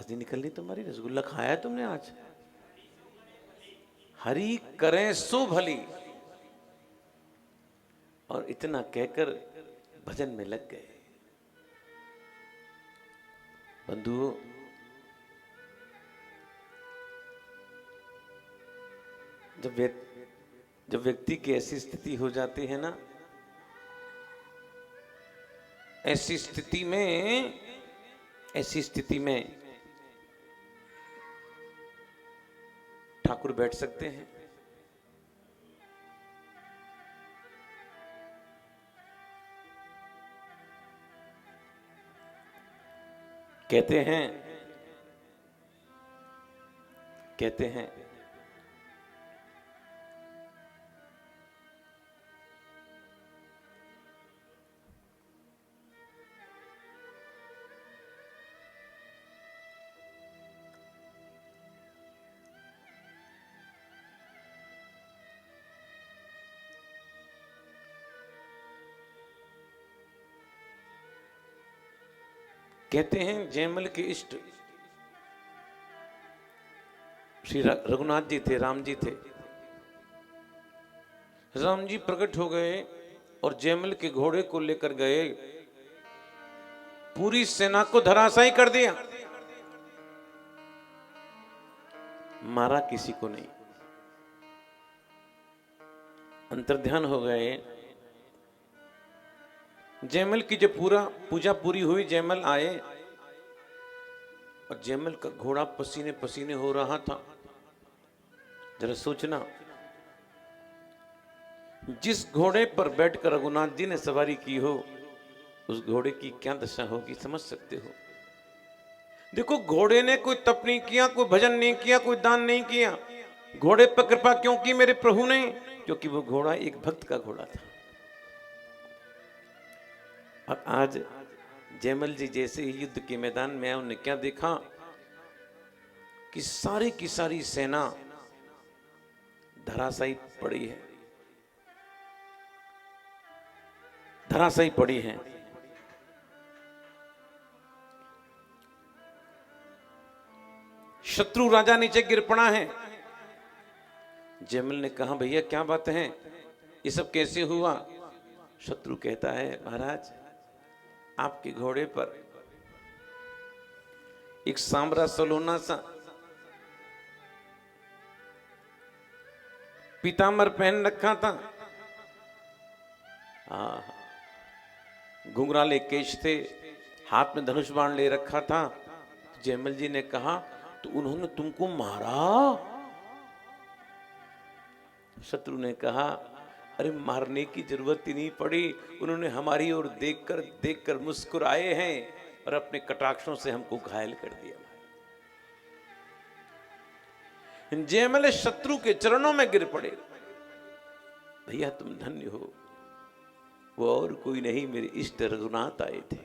आवाज नहीं निकल रही तुम्हारी। रसगुल्ला खाया है तुमने आज? हरि करें सो भली। और इतना कहकर भजन में लग गए। बंधुओं, जब व्यक्ति की ऐसी स्थिति हो जाती है ना, ऐसी स्थिति में ठाकुर बैठ सकते हैं। कहते हैं जयमल के इष्ट श्री रघुनाथ जी थे, राम जी थे। राम जी प्रकट हो गए और जयमल के घोड़े को लेकर गए, पूरी सेना को धराशायी कर दिया, मारा किसी को नहीं। अंतर्ध्यान हो गए। जयमल की जब पूजा पूरी हुई, जयमल आए और जयमल का घोड़ा पसीने पसीने हो रहा था। जरा सोचना, जिस घोड़े पर बैठकर रघुनाथ जी ने सवारी की हो, उस घोड़े की क्या दशा होगी, समझ सकते हो। देखो, घोड़े ने कोई तप नहीं किया, कोई भजन नहीं किया, कोई दान नहीं किया। घोड़े पर कृपा क्यों की मेरे प्रभु ने? क्योंकि वो घोड़ा एक भक्त का घोड़ा था। और आज जयमल जी जैसे ही युद्ध के मैदान में आए, उन्होंने क्या देखा कि सारी की सारी सेना धराशायी पड़ी है, धराशायी पड़ी है। शत्रु राजा नीचे गिर पड़ा है। जयमल ने कहा, भैया क्या बात है, ये सब कैसे हुआ? शत्रु कहता है, महाराज आपके घोड़े पर एक सांवरा सलोना सा पीताम्बर पहन रखा था, घुंघराले केश थे, हाथ में धनुष बाण ले रखा था। जयमल जी ने कहा, तो उन्होंने तुमको मारा? शत्रु ने कहा, अरे मारने की जरूरत ही नहीं पड़ी, उन्होंने हमारी ओर देखकर मुस्कुराए हैं और अपने कटाक्षों से हमको घायल कर दिया। जयमल शत्रु के चरणों में गिर पड़े। भैया तुम धन्य हो, वो और कोई नहीं, मेरे इष्ट रघुनाथ आए थे।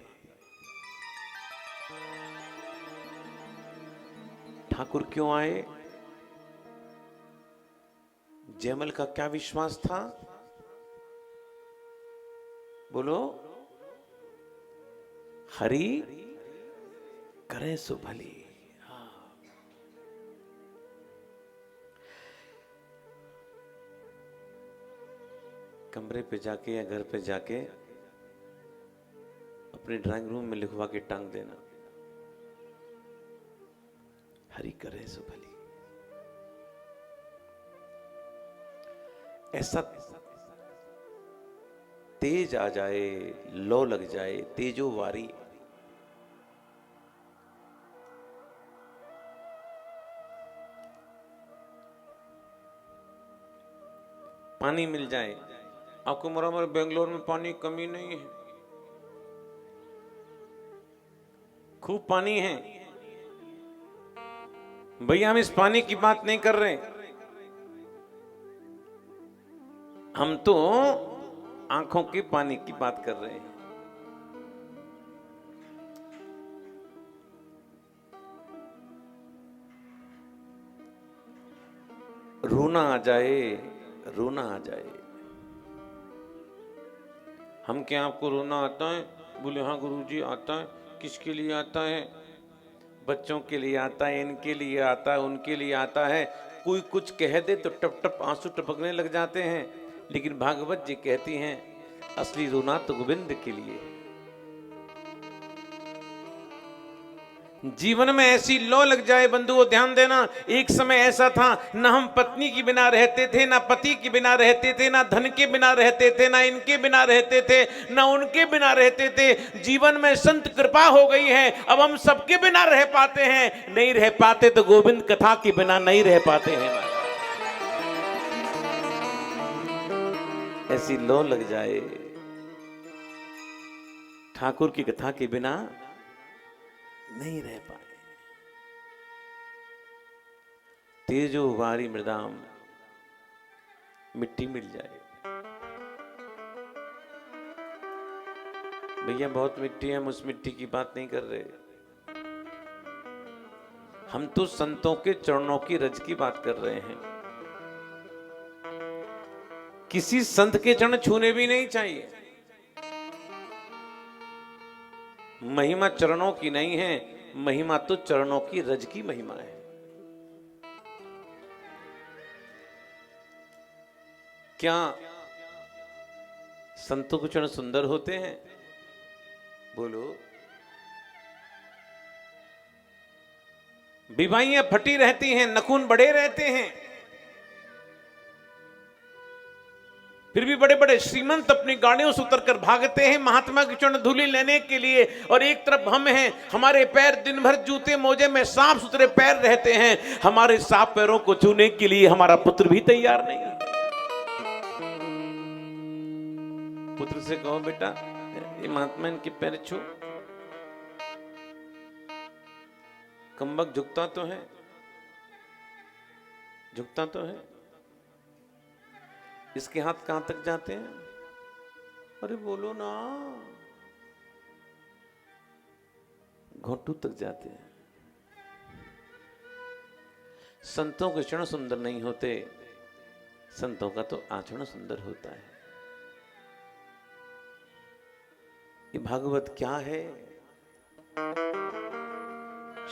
ठाकुर क्यों आए? जयमल का क्या विश्वास था? बोलो, हरि करे सो भली। कमरे पे जाके या घर पे जाके अपने ड्राइंग रूम में लिखवा के टांग देना, हरि करे सो भली। ऐसा तेज आ जाए, लो लग जाए, तेजो वारी। पानी मिल जाए आपको। हमारे बेंगलोर में पानी कमी नहीं है, खूब पानी है। भैया हम इस पानी की बात नहीं कर रहे, हम तो आंखों के पानी की बात कर रहे हैं। रोना आ जाए, रोना आ जाए। हम क्या आपको रोना आता है? बोले हाँ गुरुजी आता है। किसके लिए आता है? बच्चों के लिए आता है, इनके लिए आता है, उनके लिए आता है। कोई कुछ कह दे तो टप टप आंसू टपकने लग जाते हैं। लेकिन भागवत जी कहती हैं असली रोना तो गोविंद के लिए। जीवन में ऐसी लौ लग जाए बंधुओं, ध्यान देना। एक समय ऐसा था, ना हम पत्नी के बिना रहते थे, ना पति के बिना रहते थे, ना धन के बिना रहते थे, ना इनके बिना रहते थे, ना उनके बिना रहते थे। जीवन में संत कृपा हो गई है, अब हम सबके बिना रह पाते हैं। नहीं रह पाते तो गोविंद कथा के बिना नहीं रह पाते हैं। ऐसी लौ लग जाए ठाकुर की कथा के बिना नहीं रह पाए। तेजो वारी मृदाम, मिट्टी मिल जाए। भैया बहुत मिट्टी है, हम उस मिट्टी की बात नहीं कर रहे। हम तो संतों के चरणों की रज की बात कर रहे हैं। किसी संत के चरण छूने भी नहीं चाहिए। महिमा चरणों की नहीं है, महिमा तो चरणों की रज की महिमा है। क्या संतों के चरण सुंदर होते हैं? बोलो। विवाहियां फटी रहती हैं, नखून बड़े रहते हैं, फिर भी बड़े बड़े श्रीमंत अपनी गाड़ियों से उतरकर भागते हैं महात्मा की चरण धूलि लेने के लिए। और एक तरफ हम हैं, हमारे पैर दिन भर जूते मोजे में साफ सुथरे पैर रहते हैं। हमारे साफ पैरों को छूने के लिए हमारा पुत्र भी तैयार नहीं है। पुत्र से कहो बेटा ये महात्मा इनके पैर छू। कमबख्त झुकता तो है, झुकता तो है। इसके हाथ कहां तक जाते हैं? अरे बोलो ना, घोंटू तक जाते हैं। संतों के चरण सुंदर नहीं होते, संतों का तो आचरण सुंदर होता है। ये भागवत क्या है?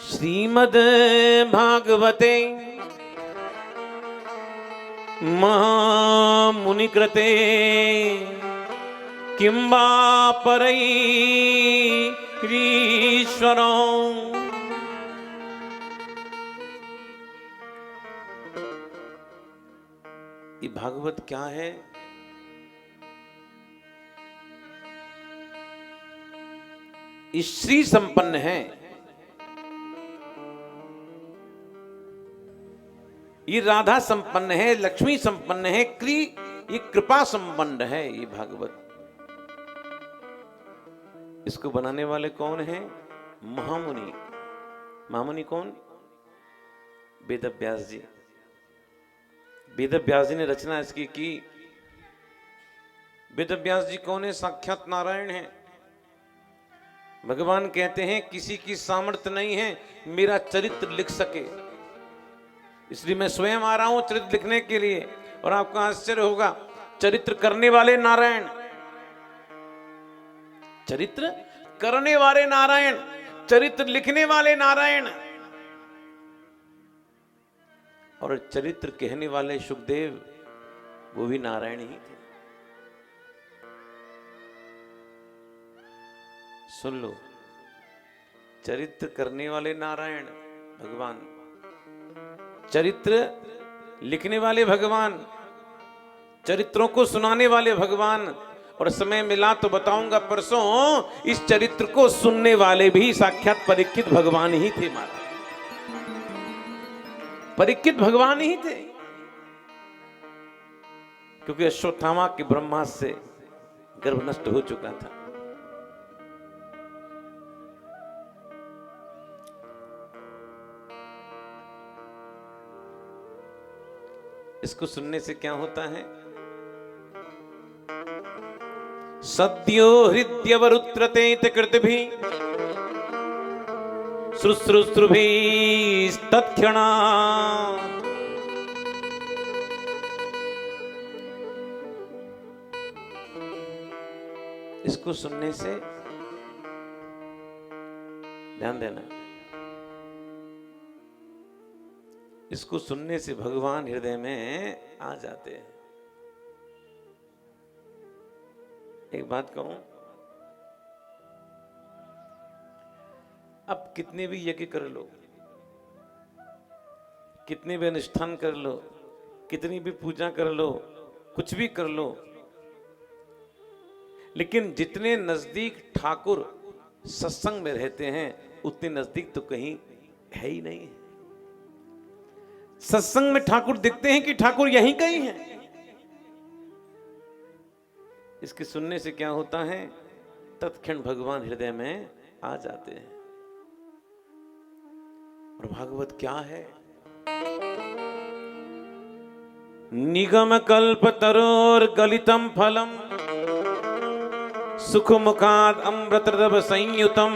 श्रीमद् भागवते महामुनि कृते किं वा परैरीश्वरो। ये भागवत क्या है? श्री संपन्न है, ये राधा संपन्न है, लक्ष्मी संपन्न है, ये कृपा संपन्न है ये भागवत। इसको बनाने वाले कौन हैं? महामुनि। महामुनि कौन? वेद व्यास जी। वेद व्यास जी ने रचना इसकी की। वेद व्यास जी कौन है? साक्षात नारायण है। भगवान कहते हैं किसी की सामर्थ्य नहीं है मेरा चरित्र लिख सके, इसलिए मैं स्वयं आ रहा हूं चरित्र लिखने के लिए। और आपको आश्चर्य होगा, चरित्र करने वाले नारायण, चरित्र करने वाले नारायण, चरित्र लिखने वाले नारायण, और चरित्र कहने वाले सुखदेव वो भी नारायण ही थे। सुन लो, चरित्र करने वाले नारायण भगवान, चरित्र लिखने वाले भगवान, चरित्रों को सुनाने वाले भगवान। और समय मिला तो बताऊंगा परसों, इस चरित्र को सुनने वाले भी साक्षात परीक्षित भगवान ही थे। माता परीक्षित भगवान ही थे, क्योंकि अश्वत्थामा के ब्रह्मास्त्र से गर्भ नष्ट हो चुका था। इसको सुनने से क्या होता है? सद्यो हृदयवरुत्रते कृतभि शुश्रूषुभिस्तत्क्षणा। इसको सुनने से, ध्यान देना, इसको सुनने से भगवान हृदय में आ जाते हैं। एक बात कहूं, अब कितने भी यज्ञ कर लो, कितने भी अनुष्ठान कर लो, कितनी भी पूजा कर लो, कुछ भी कर लो, लेकिन जितने नजदीक ठाकुर सत्संग में रहते हैं उतने नजदीक तो कहीं है ही नहीं। सत्संग में ठाकुर दिखते हैं कि ठाकुर यहीं कहीं हैं। इसके सुनने से क्या होता है, तत्क्षण भगवान हृदय में आ जाते हैं। और भागवत क्या है, निगम कल्प तरोर गलितम फलम सुख मुखाद अमृत रव संयुतम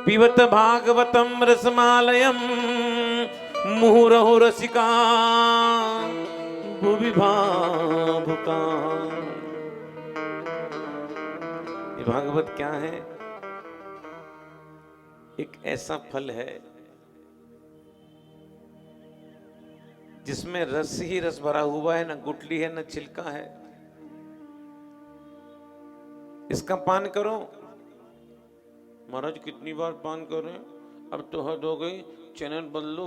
पिबत भागवतम रसमालयम मुहुरहु रसिका भुवि भावुका। ये भागवत क्या है, एक ऐसा फल है जिसमें रस ही रस भरा हुआ है, न गुठली है न छिलका है। इसका पान करो। महाराज कितनी बार पान करें, अब तो हद हो गई, चैनल बदलो।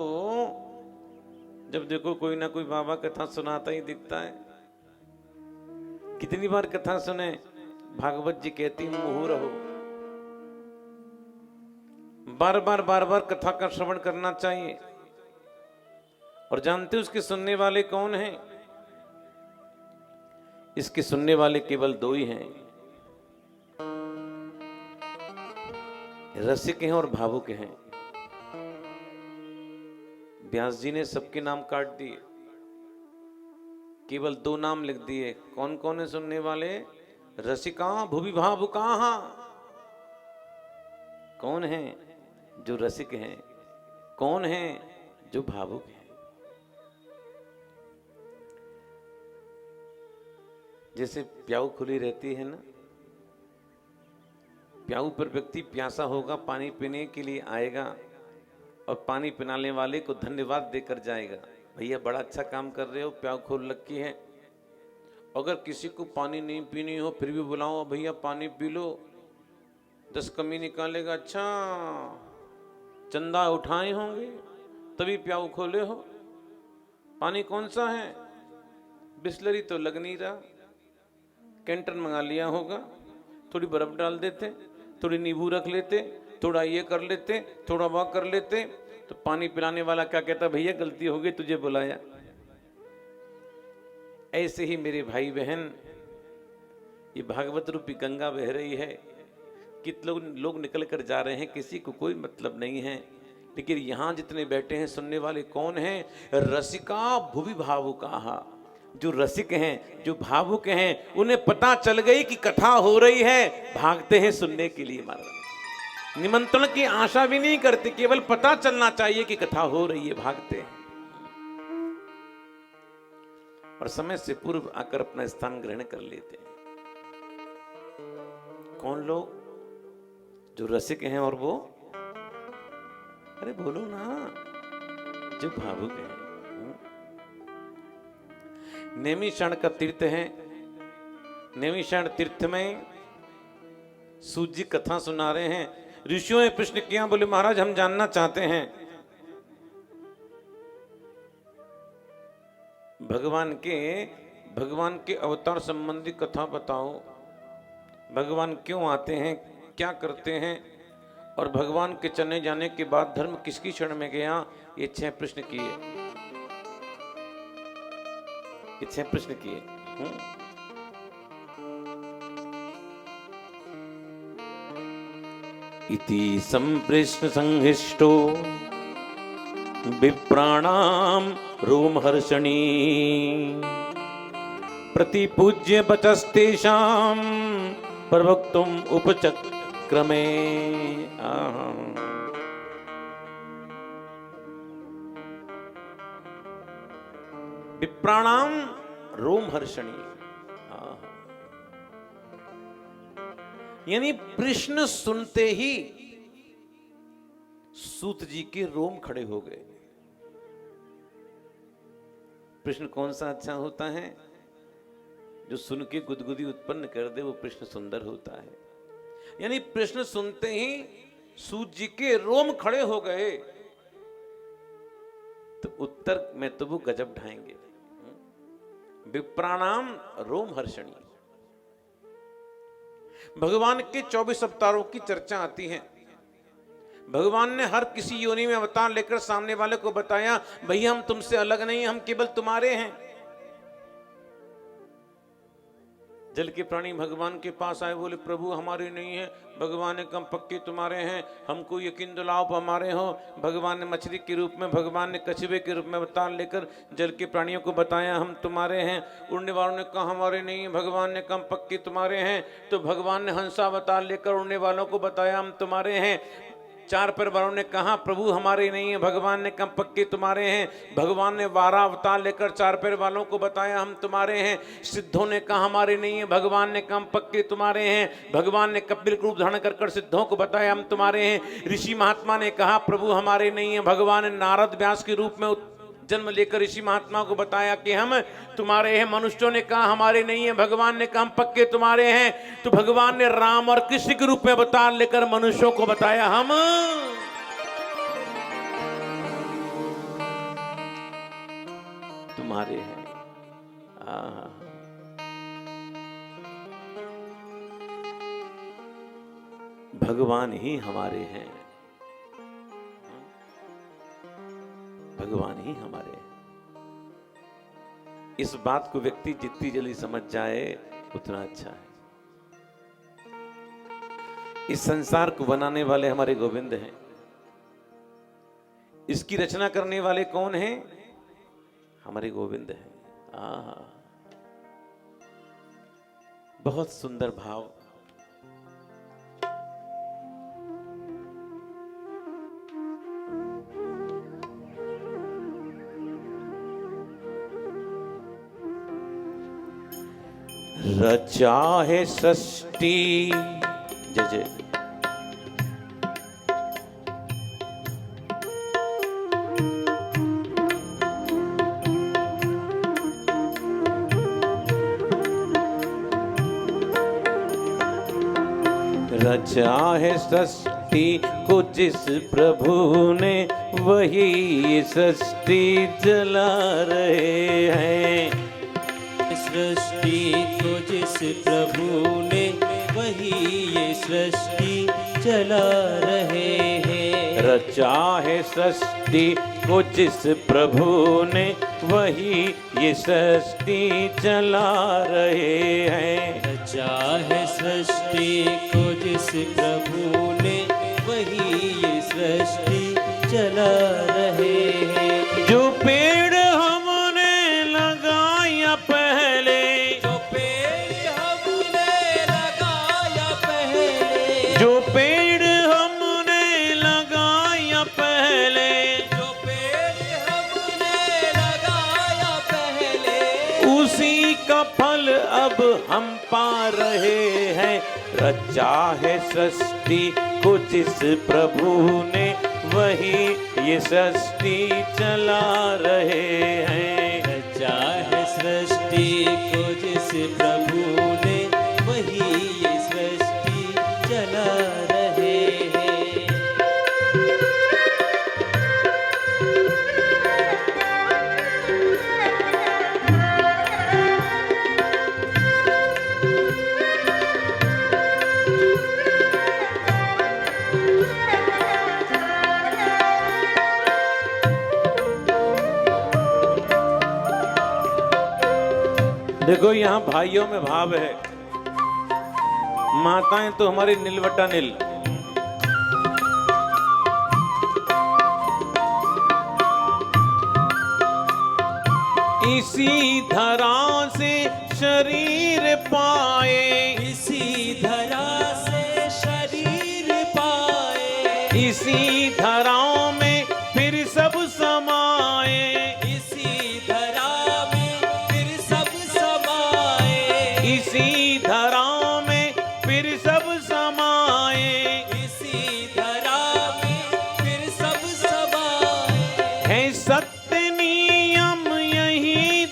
जब देखो कोई ना कोई बाबा कथा सुनाता ही दिखता है। कितनी बार कथा सुने, भागवत जी कहती मुहु रहो। बार बार कथा का श्रवण करना चाहिए। और जानते हो उसके सुनने वाले कौन हैं? इसके सुनने वाले केवल दो ही हैं, रसिक हैं और भावुक हैं। व्यास जी ने सबके नाम काट दिए, केवल दो नाम लिख दिए। कौन कौन है सुनने वाले? रसिका भुवि भावुका। कौन है जो रसिक हैं, कौन है जो भावुक हैं? जैसे प्याऊ खुली रहती है ना, प्याऊ पर व्यक्ति प्यासा होगा, पानी पीने के लिए आएगा और पानी पिलाने वाले को धन्यवाद देकर जाएगा, भैया बड़ा अच्छा काम कर रहे हो, प्याऊ खोल रखी है। अगर किसी को पानी नहीं पीनी हो फिर भी बुलाओ, भैया पानी पी लो, 10 कमी निकालेगा, अच्छा चंदा उठाए होंगे तभी प्याऊ खोले हो। पानी कौन सा है? बिस्लरी तो लग नहीं रहा, कैंटर मंगा लिया होगा, थोड़ी बर्फ डाल देते, थोड़ी नींबू रख लेते, थोड़ा ये कर लेते, थोड़ा वह कर लेते, तो पानी पिलाने वाला क्या कहता, भैया गलती हो गई तुझे बुलाया। ऐसे ही मेरे भाई बहन, ये भागवत रूपी गंगा बह रही है। कितने लोग निकल कर जा रहे हैं, किसी को कोई मतलब नहीं है, लेकिन यहां जितने बैठे हैं सुनने वाले कौन हैं? रसिका भुवि भावुका। जो रसिक हैं, जो भावुक हैं, उन्हें पता चल गई कि कथा हो रही है, भागते हैं सुनने के लिए। महाराज निमंत्रण की आशा भी नहीं करते, केवल पता चलना चाहिए कि कथा हो रही है, भागते हैं और समय से पूर्व आकर अपना स्थान ग्रहण कर लेते हैं। कौन लोग? जो रसिक हैं और वो, अरे बोलो ना, जो भावुक हैं। नैमिषारण्य का तीर्थ है, नैमिषारण्य तीर्थ में सूत जी कथा सुना रहे हैं। ऋषियों ने प्रश्न किया, बोले महाराज हम जानना चाहते हैं भगवान के अवतार संबंधी कथा बताओ। भगवान क्यों आते हैं, क्या करते हैं, और भगवान के चले जाने के बाद धर्म किसकी शरण में गया? ये 6 प्रश्न किए, ये 6 प्रश्न किए। इति संप्रश्न संहिष्टो विप्राणाम रोमहर्षणी प्रतिपूज्य वचस्तेषां प्रवक्तुम उपचक्रमे। विप्राणाम रोमहर्षणी, यानी प्रश्न सुनते ही सूत जी के रोम खड़े हो गए। प्रश्न कौन सा अच्छा होता है? जो सुन के गुदगुदी उत्पन्न कर दे वो प्रश्न सुंदर होता है। यानी प्रश्न सुनते ही सूत जी के रोम खड़े हो गए, तो उत्तर में तो वो गजब ढाएंगे। विप्राणाम रोम हर्षणी। भगवान के 24 अवतारों की चर्चा आती है। भगवान ने हर किसी योनि में अवतार लेकर सामने वाले को बताया, भैया हम तुमसे अलग नहीं, हम केवल तुम्हारे हैं। जल के प्राणी भगवान के पास आए, बोले प्रभु हमारे नहीं है। भगवान ने कहा पक्के तुम्हारे हैं, हमको यकीन दिलाओ हमारे हो। भगवान ने मछली के रूप में, भगवान ने कछुए के रूप में अवतार लेकर जल के प्राणियों को बताया हम तुम्हारे हैं। उड़ने वालों ने कहा हमारे नहीं है। भगवान ने कहा पक्के तुम्हारे हैं। तो भगवान ने हंसा अवतार लेकर उड़ने वालों को बताया हम तुम्हारे हैं। चार पैर वालों ने कहा प्रभु हमारे नहीं है। भगवान ने कहा पक्के तुम्हारे हैं। भगवान ने 12 अवतार लेकर चार पैर वालों को बताया हम तुम्हारे हैं। सिद्धों ने कहा हमारे नहीं है। भगवान ने कहा पक्के तुम्हारे हैं। भगवान ने कपिल रूप धारण कर सिद्धों को बताया हम तुम्हारे हैं। ऋषि महात्मा ने कहा प्रभु हमारे नहीं है। भगवान ने नारद व्यास के रूप में जन्म लेकर ऋषि महात्मा को बताया कि हम तुम्हारे हैं। मनुष्यों ने कहा हमारे नहीं है। भगवान ने कहा हम पक्के तुम्हारे हैं। तो भगवान ने राम और कृष्ण के रूप में अवतार लेकर मनुष्यों को बताया हम तुम्हारे हैं। भगवान ही हमारे हैं। भगवान ही हमारे हैं। इस बात को व्यक्ति जितनी जल्दी समझ जाए उतना अच्छा है। इस संसार को बनाने वाले हमारे गोविंद हैं। इसकी रचना करने वाले कौन हैं? हमारे गोविंद हैं। बहुत सुंदर भाव। रचा है सृष्टि, जय जय। रचा है सृष्टि को जिस प्रभु ने, वही सृष्टि चला रहे हैं। सृष्टि को जिस प्रभु ने, वही ये सृष्टि चला रहे हैं। रचा है सृष्टि को जिस प्रभु ने, वही ये सृष्टि चला रहे हैं। रचा है सृष्टि को जिस प्रभु ने, वही ये सृष्टि चला रहे हैं। जो पेड़ हमने लगाया पहले, जो पेड़ हमने लगाया पहले, जो पेड़ हमने लगाया पहले, जो पेड़ हमने लगाया पहले, उसी का फल अब हम पा रहे हैं। रचा है सृष्टि को जिस प्रभु ने, वही ये सृष्टि चला रहे हैं। रचा है सृष्टि को जिस प्रभु ने, वही ये सृष्टि चला रहे हैं। देखो यहाँ भाइयों में भाव है। माताएं तो हमारी नीलवटा नील, इसी धरा से शरीर पाए, इसी धरा से शरीर पाए, इसी धराओं में फिर सब समाए, इसी धरा में फिर सब समाए, इसी धराओं में फिर सब समाए। इसी धरा में फिर सब समाए। है सत्य नियम यही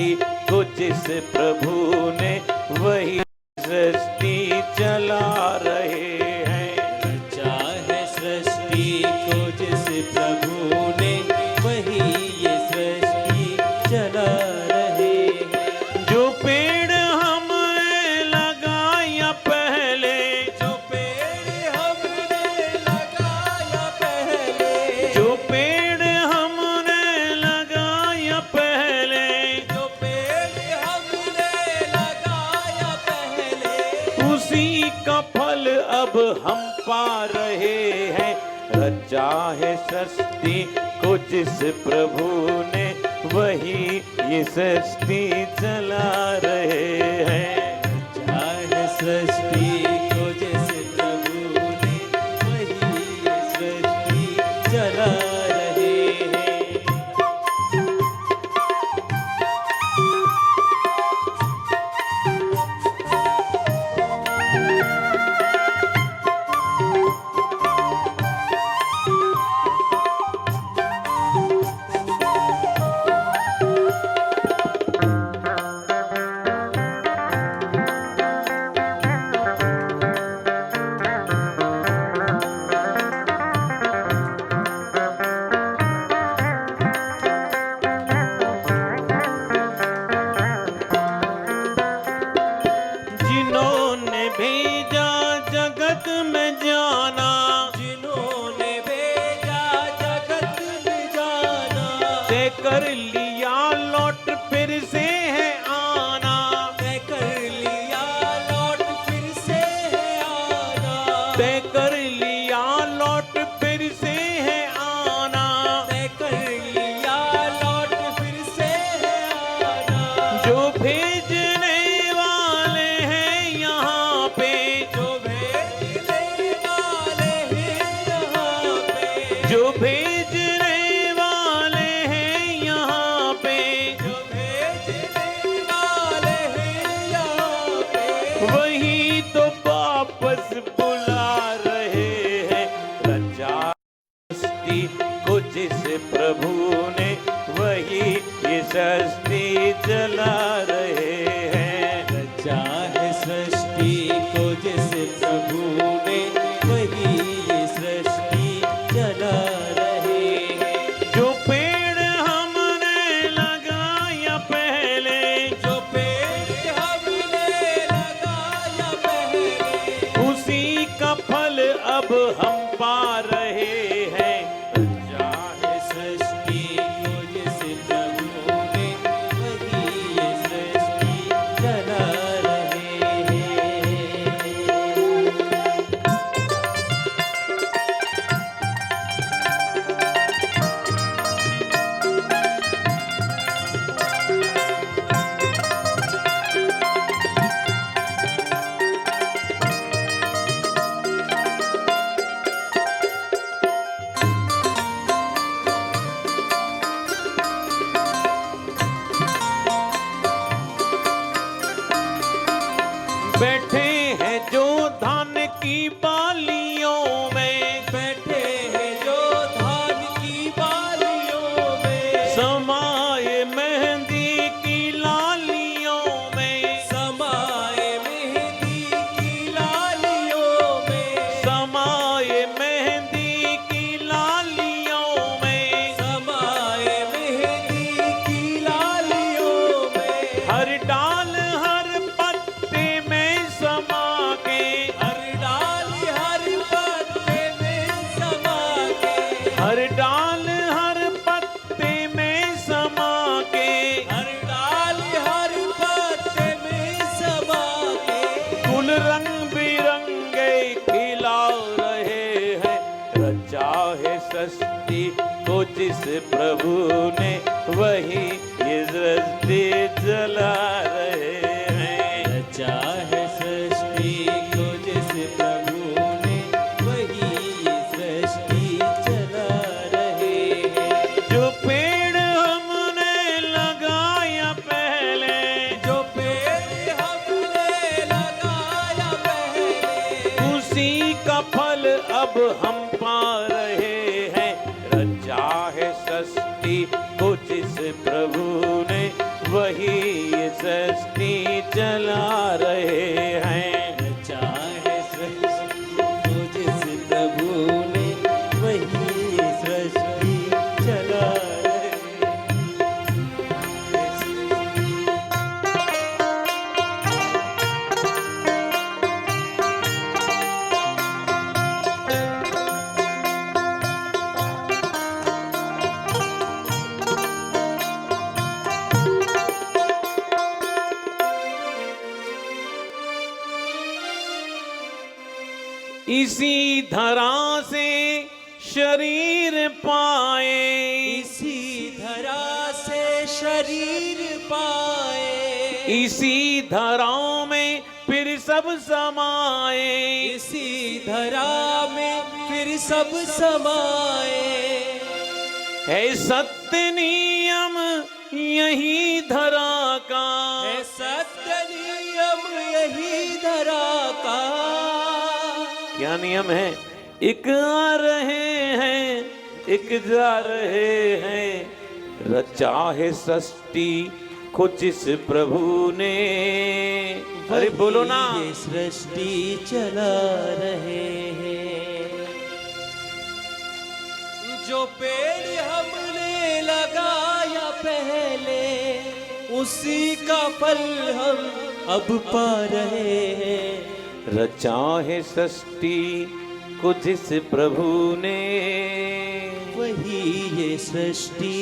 सृष्टि को जिस प्रभु ने वही सृष्टि चला रहे हैं। रचा है सृष्टि को जिस प्रभु ने वही ये सृष्टि चला रहे हैं। जो पेड़ हमने लगाया पहले, जो पेड़ हमने लगाया पहले, जो पेड़ हमने लगाया पहले, जो पेड़ हमने लगाया पहले, उसी का फल अब हम पा रहे हैं। रचा है सृष्टि को जिस प्रभु ने वही ये सृष्टि चला रहे हैं। रचा है सृष्टि को जिस प्रभु ने वही ये सृष्टि चला रहे हैं। जिन्होंने भेजा जगत में जाना, जिन्होंने भेजा जगत में जाना, तय कर लिया लौट फिर से है आना। तय कर लिया लौट फिर से है आना, तय कर लिया लौट फिर से है आना। तय कर लिया लौट फिर से है आना। जो भेजने वाले हैं यहाँ पे, जो भेजने वाले हैं यहाँ पे, जो भेजने वाले हैं यहाँ पे, जो भेजने वाले हैं यहाँ पे, वही तो वापस बुला रहे हैं। रचा सृष्टि को जिस प्रभु ने वही ये सृष्टि चला रहे हैं। रचा है सृष्टि को जिस प्रभु ने वही ये सृष्टि चला रहे हैं। जो पेड़ हमने लगाया पहले, जो पेड़ हमने लगाया पहले, उसी का फल अब हम पा रहे हैं। रचा है सृष्टि को जिस प्रभु ने वही ये सृष्टि चला रहे हैं। बैठे हैं जो धान की बालियों में, बैठे हैं जो धान की बालियों में, समाए मेहंदी की लालियों में, समाए मेहंदी की लालियों में, समाए मेहंदी की लालियों में, समाए मेहंदी की लालियों में, हर डाल हर पत्ते में समा के, हर डाल हर पत्ते में समा के, हर डाल हर पत्ते में समा के, हर डाल हर पत्ते में समा के, फूल रंग बिरंगे खिला रहे हैं। रचा है सृष्टि को जिस प्रभु ने वही ये सृष्टि चला रहे हैं। रचा है सृष्टि को जिस प्रभु ने वही ये सृष्टि चला रहे हैं। जो पेड़ हमने लगाया पहले, जो पेड़ हमने लगाया पहले, उसी का फल अब हम पा रहे हैं। रचा है सृष्टि को जिस प्रभु ने वही इसी धरा से शरीर पाए, इसी धरा से शरीर पाए, इसी धरा में फिर सब समाए, इसी धरा में फिर सब समाए। है सत्य नियम यही धरा का, है सत्य नियम यही धरा का। क्या नियम है? एक आ रहे हैं, एक जा रहे हैं, रचा है सृष्टि कुछ इस प्रभु ने। अरे बोलो ना, ये सृष्टि चला रहे हैं। जो पेड़ हमने लगाया पहले, उसी का फल हम अब पा रहे हैं। रचा है सृष्टि कुछ इस प्रभु ने, वही ये सृष्टि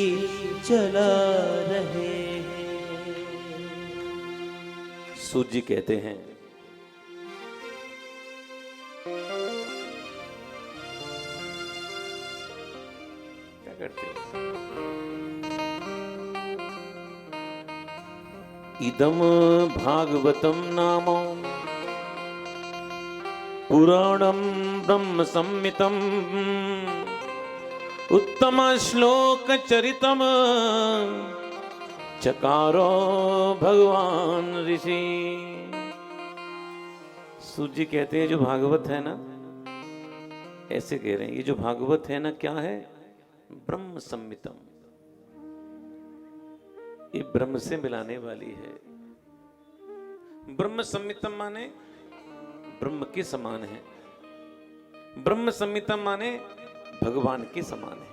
चला रहे हैं। सूत जी कहते हैं, क्या करते हो? इदम भागवतम नाम पुराणम ब्रह्म संहितम उत्तम श्लोक चरितम चकारो भगवान ऋषि। सूत जी कहते हैं जो भागवत है ना, ऐसे कह रहे हैं, ये जो भागवत है ना क्या है? ब्रह्म संहितम, ये ब्रह्म से मिलाने वाली है। ब्रह्म संहितम माने ब्रह्म के समान है, ब्रह्म संहितम माने भगवान के समान है।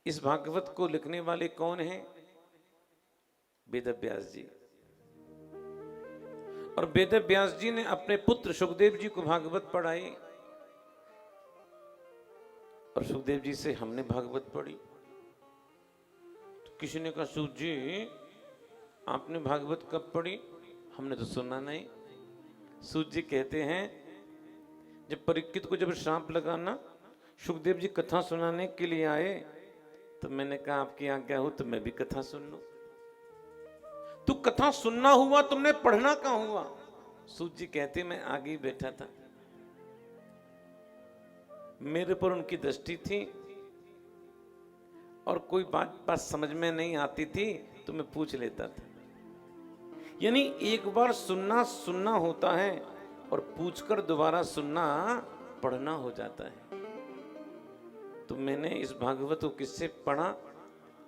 इस भागवत को लिखने वाले कौन हैं? वेद व्यास जी। और वेद व्यास जी ने अपने पुत्र सुखदेव जी को भागवत पढ़ाई, और सुखदेव जी से हमने भागवत पढ़ी। तो किसी ने कहा सूत जी आपने भागवत कब पढ़ी? हमने तो सुना नहीं। सूत जी कहते हैं जब परीक्षित को जब श्राप लगाना, सुखदेव जी कथा सुनाने के लिए आए, तो मैंने कहा आपकी आज्ञा हो तो मैं भी कथा सुन लूं। तू कथा सुनना हुआ, तुमने पढ़ना कहां हुआ? सूत जी कहते मैं आगे ही बैठा था, मेरे पर उनकी दृष्टि थी और कोई बात समझ में नहीं आती थी तो मैं पूछ लेता था। यानी एक बार सुनना होता है और पूछकर दोबारा सुनना पढ़ना हो जाता है। तो मैंने इस भागवत को किससे पढ़ा?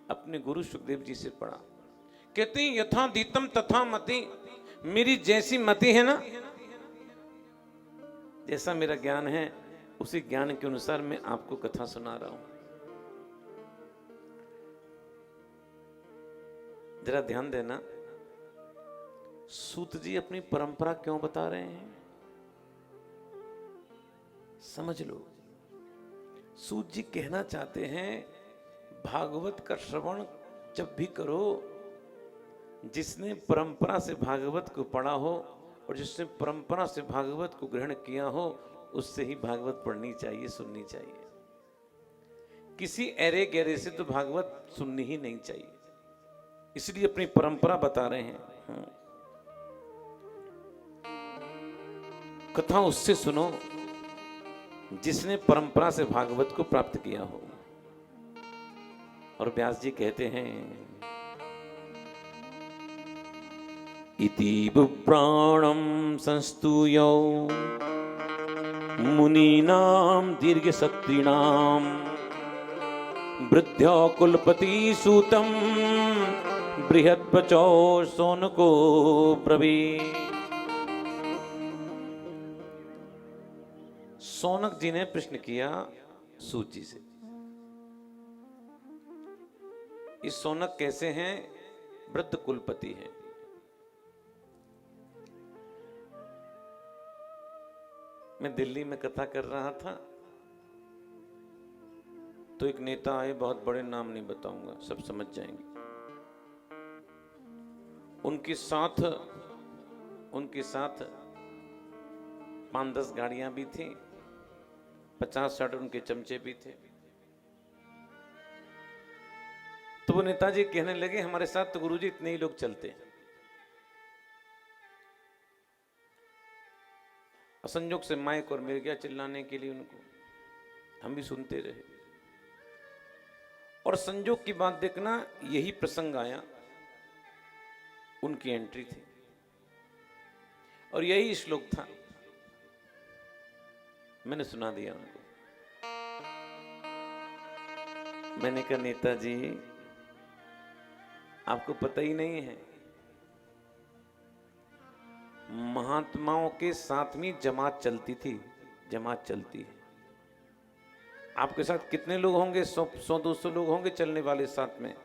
अपने गुरु सुखदेव जी से पढ़ा। कहते हैं यथा दीतम तथा मति, मेरी जैसी मति है ना, जैसा मेरा ज्ञान है उसी ज्ञान के अनुसार मैं आपको कथा सुना रहा हूं। जरा ध्यान देना, सूत जी अपनी परंपरा क्यों बता रहे हैं, समझ लो। सूत जी कहना चाहते हैं भागवत का श्रवण जब भी करो, जिसने परंपरा से भागवत को पढ़ा हो और जिसने परंपरा से भागवत को ग्रहण किया हो, उससे ही भागवत पढ़नी चाहिए, सुननी चाहिए। किसी ऐरे गहरे से तो भागवत सुननी ही नहीं चाहिए। इसलिए अपनी परंपरा बता रहे हैं। कथा उससे सुनो जिसने परंपरा से भागवत को प्राप्त किया हो। और व्यास जी कहते हैं इति बुप्राणम संस्तूयो मुनीनां दीर्घशक्तीनां वृद्ध्यो कुलपति सूतम बृहत्पचो सोनको ब्रवीत्। सोनक जी ने प्रश्न किया सूत जी से, इस सोनक कैसे हैं? वृद्ध कुलपति हैं। मैं दिल्ली में कथा कर रहा था तो एक नेता आए, बहुत बड़े नाम नहीं बताऊंगा, सब समझ जाएंगे। उनके साथ 5-10 गाड़ियां भी थी, 50-60 उनके चमचे भी थे। तो वो नेताजी कहने लगे हमारे साथ तो गुरुजी इतने ही लोग चलते हैं। असंजोग से माइक और मिल गया चिल्लाने के लिए उनको, हम भी सुनते रहे। और संजोग की बात देखना, यही प्रसंग आया, उनकी एंट्री थी और यही श्लोक था। मैंने सुना दिया उनको। मैंने कहा नेताजी आपको पता ही नहीं है, महात्माओं के साथ में जमात चलती थी, जमात चलती है। आपके साथ कितने लोग होंगे? 100-200 लोग होंगे चलने वाले साथ में।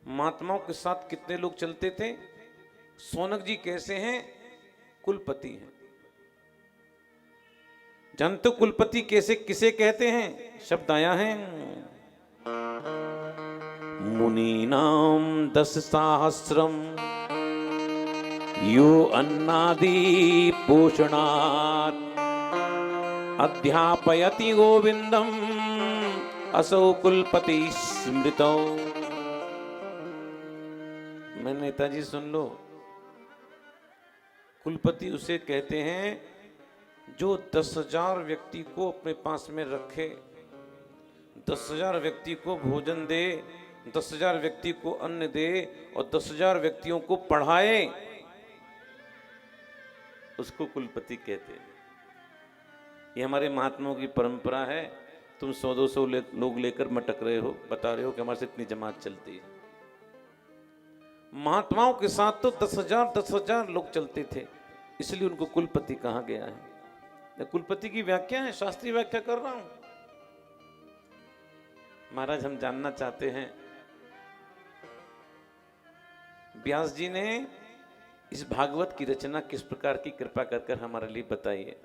महात्माओं के साथ कितने लोग चलते थे? सोनक जी कैसे हैं? कुलपति हैं। जानते हो कुलपति कैसे किसे कहते हैं? शब्द आया है, मुनीनाम 10 सहस्रम यो अन्नादि पोषणात् अध्यापयति गोविंदम असौ कुलपति स्मृतौ। मैं नेताजी सुन लो, कुलपति उसे कहते हैं जो 10,000 व्यक्ति को अपने पास में रखे, 10,000 व्यक्ति को भोजन दे, 10,000 व्यक्ति को अन्न दे और 10,000 व्यक्तियों को पढ़ाए, उसको कुलपति कहते हैं। ये हमारे महात्माओं की परंपरा है। तुम 100-200 लोग लेकर मटक रहे हो, बता रहे हो कि हमारे से इतनी जमात चलती है। महात्माओं के साथ तो 10,000 लोग चलते थे, इसलिए उनको कुलपति कहा गया है। कुलपति की व्याख्या है, शास्त्रीय व्याख्या कर रहा हूं। महाराज हम जानना चाहते हैं, व्यास जी ने इस भागवत की रचना किस प्रकार की, कृपा कर हमारे लिए बताइए।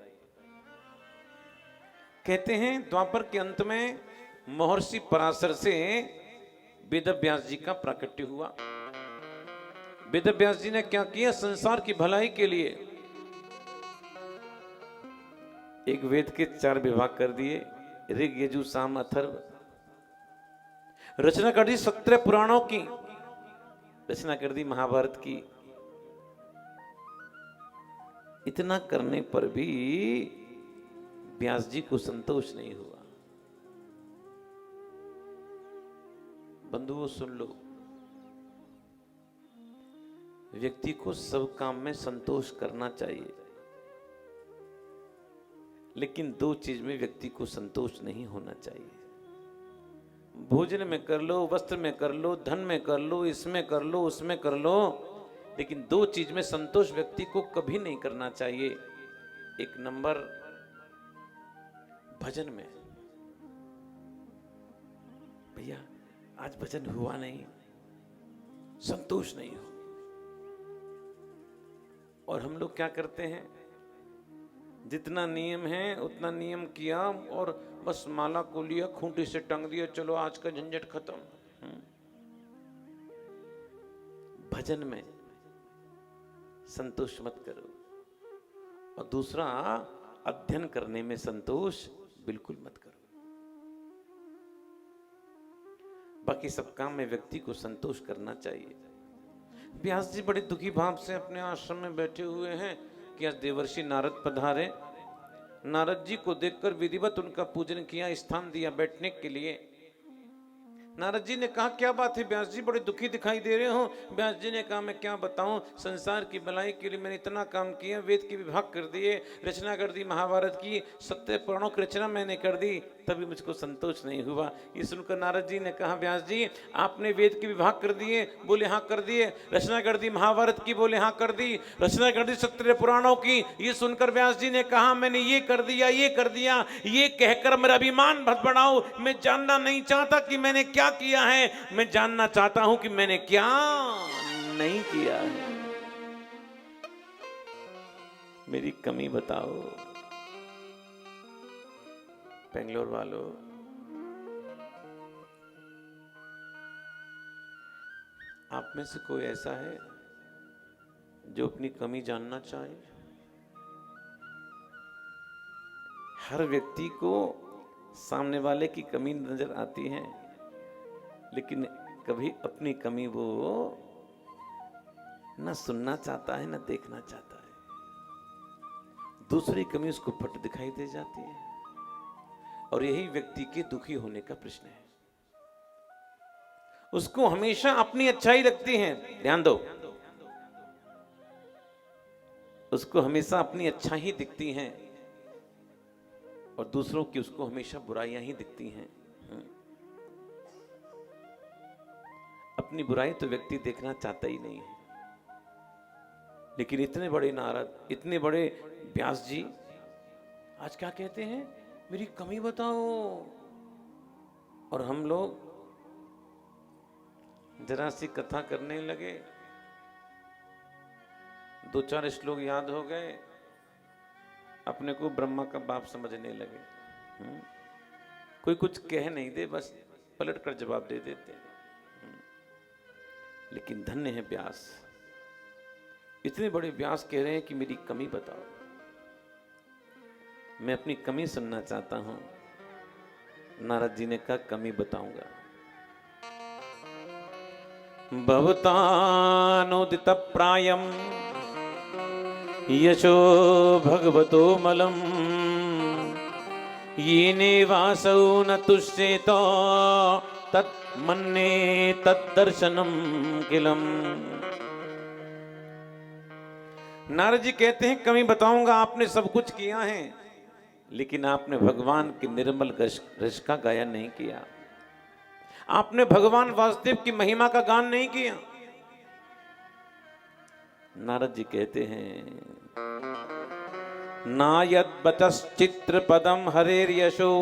कहते हैं द्वापर के अंत में महर्षि पराशर से वेद व्यास जी का प्राकट्य हुआ। वेद व्यास जी ने क्या किया? संसार की भलाई के लिए एक वेद के 4 विभाग कर दिए, ऋग यजु साम अथर्व। रचना कर दी 17 पुराणों की, रचना कर दी महाभारत की। इतना करने पर भी व्यास जी को संतोष नहीं हुआ। बंधुओं सुन लो, व्यक्ति को सब काम में संतोष करना चाहिए, लेकिन 2 चीज में व्यक्ति को संतोष नहीं होना चाहिए। भोजन में कर लो, वस्त्र में कर लो, धन में कर लो, इसमें कर लो, उसमें कर लो, लेकिन 2 चीज में संतोष व्यक्ति को कभी नहीं करना चाहिए। एक नंबर भजन में, भैया आज भजन हुआ नहीं, संतोष नहीं हो। और हम लोग क्या करते हैं, जितना नियम है उतना नियम किया और बस माला को लिया, खूंटी से टंग दिया, चलो आज का झंझट खत्म। भजन में संतोष मत करो। और दूसरा, अध्ययन करने में संतोष बिल्कुल मत करो। बाकी सब काम में व्यक्ति को संतोष करना चाहिए। व्यास जी बड़े दुखी भाव से अपने आश्रम में बैठे हुए हैं कि आज देवर्षि नारद पधारे। नारद जी को देखकर विधिवत उनका पूजन किया, स्थान दिया बैठने के लिए। नारद जी ने कहा क्या बात है व्यास जी, बड़े दुखी दिखाई दे रहे हो। व्यास जी ने कहा मैं क्या बताऊं, संसार की भलाई के लिए मैंने इतना काम किया, वेद के विभाग कर दिए, रचना कर दी महाभारत की, 17 पुराणों की रचना मैंने कर दी, तभी मुझको संतोष नहीं हुआ। ये सुनकर नारद जी ने कहा व्यास जी आपने वेद के विभाग कर दिए? बोले हाँ कर दिए। रचना कर दी महाभारत की? बोले हाँ कर दी। रचना कर दी 17 पुराणों की? ये सुनकर व्यास जी ने कहा मैंने ये कर दिया, ये कर दिया। ये कहकर मेरा अभिमान मत बढ़ाओ, मैं जानना नहीं चाहता कि मैंने क्या किया है, मैं जानना चाहता हूं कि मैंने क्या नहीं किया है। मेरी कमी बताओ। बेंगलोर वालों, आप में से कोई ऐसा है जो अपनी कमी जानना चाहे? हर व्यक्ति को सामने वाले की कमी नजर आती है, लेकिन कभी अपनी कमी वो न सुनना चाहता है, न देखना चाहता है। दूसरी कमी उसको फट दिखाई दे जाती है, और यही व्यक्ति के दुखी होने का प्रश्न है। उसको हमेशा अपनी अच्छाई लगती है, ध्यान दो, उसको हमेशा अपनी अच्छा ही दिखती हैं, और दूसरों की उसको हमेशा बुराइयां ही दिखती हैं। अपनी बुराई तो व्यक्ति देखना चाहता ही नहीं है। लेकिन इतने बड़े नारद, इतने बड़े व्यास जी आज क्या कहते हैं, मेरी कमी बताओ। और हम लोग जरा सी कथा करने लगे, 2-4 श्लोक याद हो गए, अपने को ब्रह्मा का बाप समझने लगे। कोई कुछ कह नहीं दे, बस पलट कर जवाब दे देते। लेकिन धन्य है व्यास, इतने बड़े व्यास कह रहे हैं कि मेरी कमी बताओ। मैं अपनी कमी सुनना चाहता हूं। नारद जी ने कहा, कमी बताऊंगा। भवतानुदित प्रायम यशो भगवतो मलम येने वासौ न तुष्येतो तन्ने तद्दर्शनम किलम। नारद जी कहते हैं, कमी बताऊंगा। आपने सब कुछ किया है, लेकिन आपने भगवान के निर्मल रस का गायन नहीं किया। आपने भगवान वासुदेव की महिमा का गान नहीं किया। नारद जी कहते हैं, नायद्बतश्चित्र पदम हरेर्यशो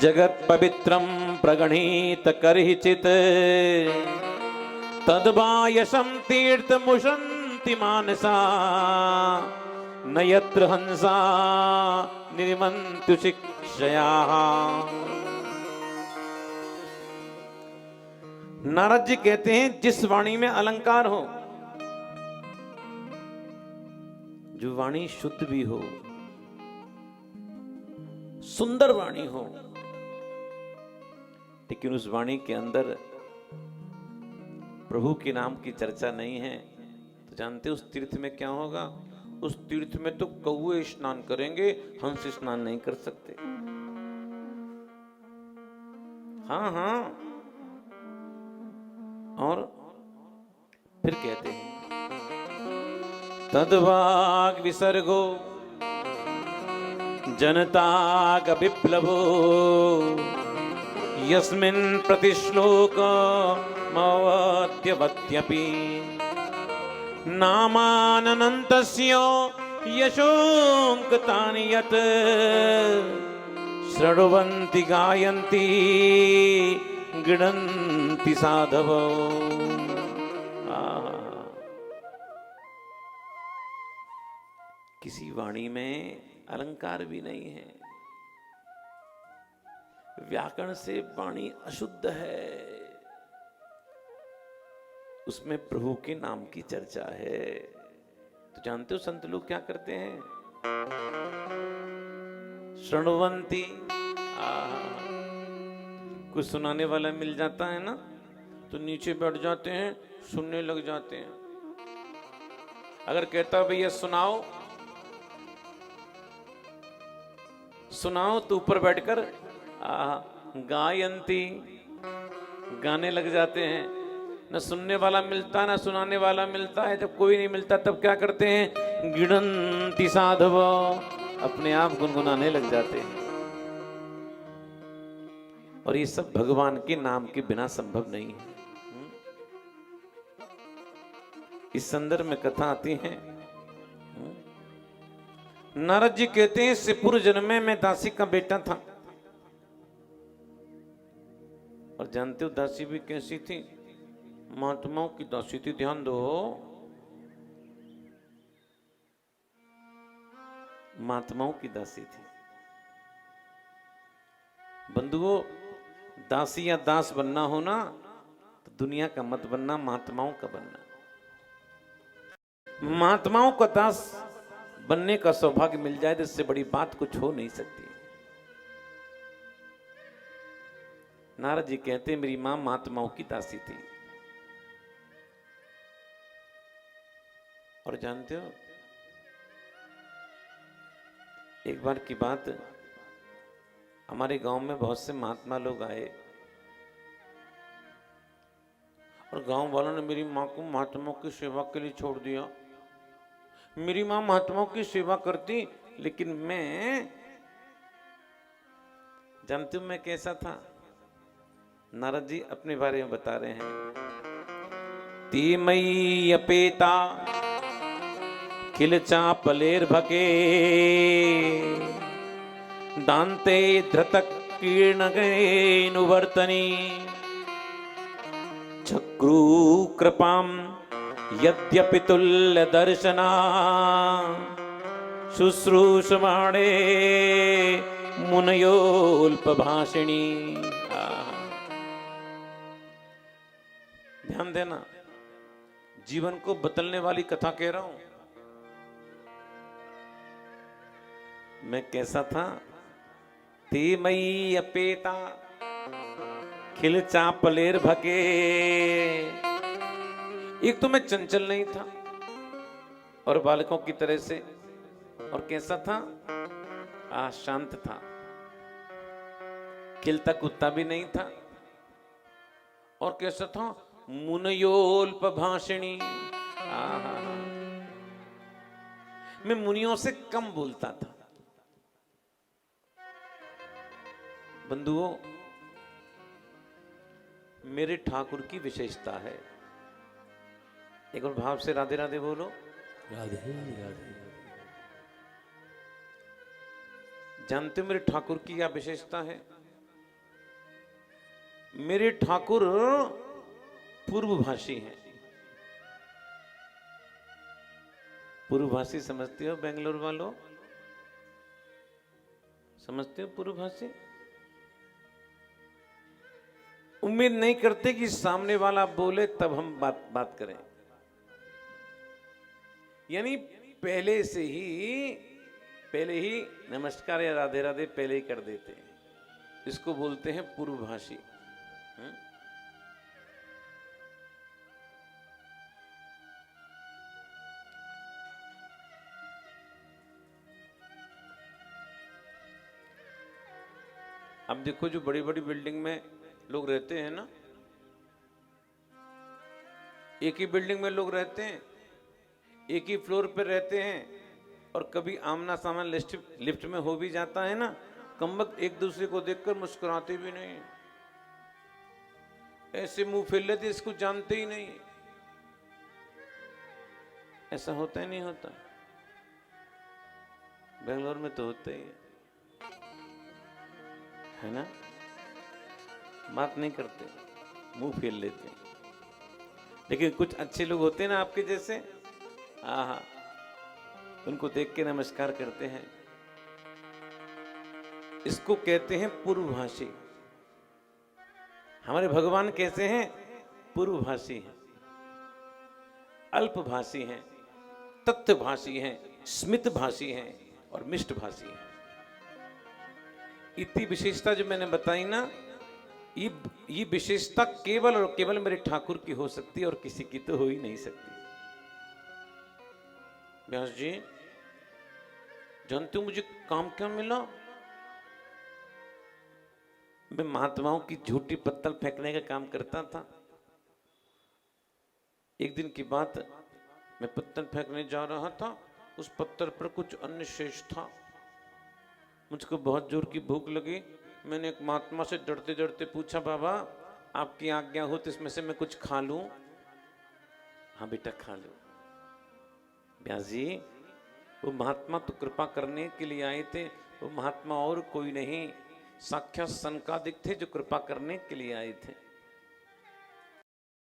जगत पवित्रम प्रगणित करहिचित तद्वायसम तीर्थ मुशन्ति मानसा न यत्र हंसा निर्मन्तु शिक्षया। नारद जी कहते हैं, जिस वाणी में अलंकार हो, जो वाणी शुद्ध भी हो, सुंदर वाणी हो, लेकिन उस वाणी के अंदर प्रभु के नाम की चर्चा नहीं है, तो जानते उस तीर्थ में क्या होगा? उस तीर्थ में तो कौवे स्नान करेंगे, हंस स्नान नहीं कर सकते। हाँ हाँ। और फिर कहते हैं, तद्वाग विसर्गो जनताग विप्लवो यस्मिन् प्रतिश्लोक मवत्यवत्यपि नामानन्तस्य यशोऽङ्कतानि यत् शृण्वन्ति गायन्ति गृह्णन्ति साधवो। किसी वाणी में अलंकार भी नहीं है, व्याकरण से वाणी अशुद्ध है, उसमें प्रभु के नाम की चर्चा है। तो जानते हो संत लोग क्या करते हैं? शृण्वन्ति, कुछ सुनाने वाला मिल जाता है ना, तो नीचे बैठ जाते हैं, सुनने लग जाते हैं। अगर कहता भैया सुनाओ सुनाओ, तो ऊपर बैठकर गायंती, गाने लग जाते हैं। न सुनने वाला मिलता, ना सुनाने वाला मिलता है। जब कोई नहीं मिलता तब क्या करते हैं? गिणंति साधव, अपने आप गुनगुनाने लग जाते हैं। और ये सब भगवान के नाम के बिना संभव नहीं है। इस संदर्भ में कथा आती है, नारद जी कहते हैं, इससे पूर्व जन्म में मैं दासी का बेटा था। और जानते हो दासी भी कैसी थी? महात्माओं की दासी थी। ध्यान दो, महात्माओं की दासी थी। बंधुओं, दासी या दास बनना हो ना, तो दुनिया का मत बनना, महात्माओं का बनना। महात्माओं का दास बनने का सौभाग्य मिल जाए तो इससे बड़ी बात कुछ हो नहीं सकती। नारद जी कहते मेरी मां महात्माओं की दासी थी। और जानते हो एक बार की बात, हमारे गांव में बहुत से महात्मा लोग आए और गांव वालों ने मेरी मां को महात्माओं की सेवा के लिए छोड़ दिया। मेरी मां महात्माओं की सेवा करती, लेकिन मैं, जानते हो मैं कैसा था? नारद जी अपने बारे में बता रहे हैं। तीमई अपेता खिल चापलेर भके दांते धृतक कीर्ण नुवर्तनी चक्रु कृपाम यद्यपि तुल्य दर्शना शुश्रूषमाणे मुनयोल्पभाषिणी। ध्यान देना, जीवन को बदलने वाली कथा कह रहा हूं। मैं कैसा था? तीमई अपेता खिल चापलेर भके। एक तो मैं चंचल नहीं था और बालकों की तरह से, और कैसा था? शांत था, खिलता कुत्ता भी नहीं था। और कैसा था? मुनयोल्प भाषिणी। मैं मुनियों से कम बोलता था। बंधुओं, मेरे ठाकुर की विशेषता है। एक बार भाव से राधे राधे बोलो। राधे राधे। जानते हो मेरे ठाकुर की क्या विशेषता है? मेरे ठाकुर पूर्वभाषी हैं। पूर्वभाषी समझते हो बेंगलोर वालों? समझते हो पूर्वभाषी? उम्मीद नहीं करते कि सामने वाला बोले तब हम बात करें, यानी पहले ही नमस्कार या राधे राधे पहले ही कर देते हैं। इसको बोलते हैं पूर्वभाषी। अब देखो जो बड़ी बड़ी बिल्डिंग में लोग रहते हैं ना, एक ही बिल्डिंग में लोग रहते हैं, एक ही फ्लोर पर रहते हैं, और कभी आमना सामना लिफ्ट में हो भी जाता है ना, कमबख्त एक दूसरे को देखकर मुस्कुराते भी नहीं, ऐसे मुंह फेर लेते, इसको जानते ही नहीं। ऐसा होता ही नहीं होता? बेंगलोर में तो होता ही है ना? बात नहीं करते, मुंह फेर लेते। लेकिन कुछ अच्छे लोग होते हैं ना आपके जैसे, उनको देख के नमस्कार करते हैं। इसको कहते हैं पूर्वभाषी। हमारे भगवान कैसे हैं? पूर्वभाषी हैं, अल्पभाषी हैं, तथ्यभाषी हैं, स्मितभाषी हैं और मिष्टभाषी हैं। इतनी विशेषता जो मैंने बताई ना, ये विशेषता केवल और केवल मेरे ठाकुर की हो सकती है और किसी की तो हो ही नहीं सकती। व्यास जी, जानते हो मुझे काम क्या मिला? मैं महात्माओं की झूठी पत्तल फेंकने का काम करता था। एक दिन की बात, मैं पत्तल फेंकने जा रहा था, उस पत्थर पर कुछ अन्य शेष था। मुझको बहुत जोर की भूख लगी। मैंने एक महात्मा से डरते डरते पूछा, बाबा आपकी आज्ञा हो तो इसमें से मैं कुछ खा लूं? हाँ बेटा खा लो। व्यास जी, वो महात्मा तो कृपा करने के लिए आए थे, वो महात्मा और कोई नहीं, साक्षात सनकादिक थे जो कृपा करने के लिए आए थे।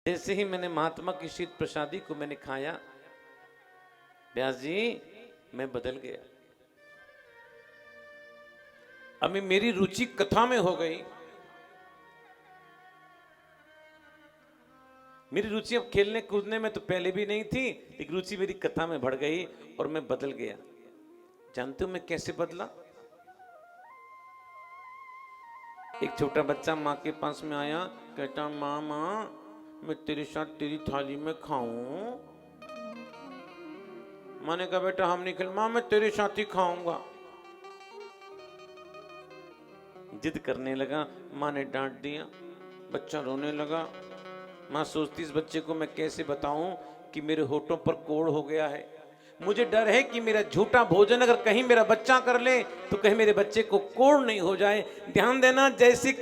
जैसे ही मैंने महात्मा की शीत प्रसादी को मैंने खाया, व्यास जी मैं बदल गया। अभी मेरी रुचि कथा में हो गई। मेरी रुचि अब खेलने कूदने में तो पहले भी नहीं थी, लेकिन रुचि मेरी कथा में बढ़ गई और मैं बदल गया। जानते हो मैं कैसे बदला? एक छोटा बच्चा माँ के पास में आया, कहता माँ माँ मैं तेरे साथ तेरी थाली में खाऊं? माँ ने कहा बेटा हम नहीं खिल, माँ मैं तेरे साथ ही खाऊंगा। जिद करने लगा, माँ ने डांट दिया, बच्चा रोने लगा। माँ सोचती इस बच्चे को मैं कैसे बताऊं कि मेरे होठों पर कोढ़ हो गया है। मुझे डर है कि मेरा झूठा भोजन अगर कहीं मेरा बच्चा कर ले तो कहीं मेरे बच्चे को कोढ़ नहीं हो जाए। ध्यान देना, जैसे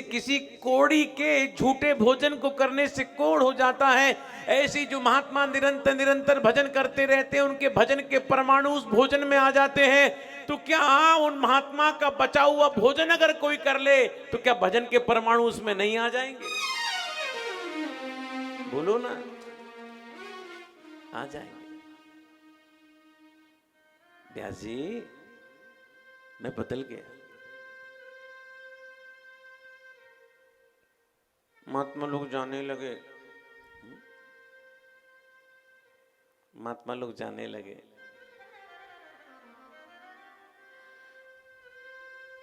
किसी कोड़ी के झूठे भोजन को करने से कोढ़ हो जाता है, ऐसी जो महात्मा निरंतर निरंतर भजन करते रहते हैं उनके भजन के परमाणु उस भोजन में आ जाते हैं। तो क्या उन महात्मा का बचा हुआ भोजन अगर कोई कर ले तो क्या भजन के परमाणु उसमें नहीं आ जाएंगे? बोलो ना, आ जाएंगे। व्यास जी मैं बदल गया। महात्मा लोग जाने लगे, महात्मा लोग जाने लगे।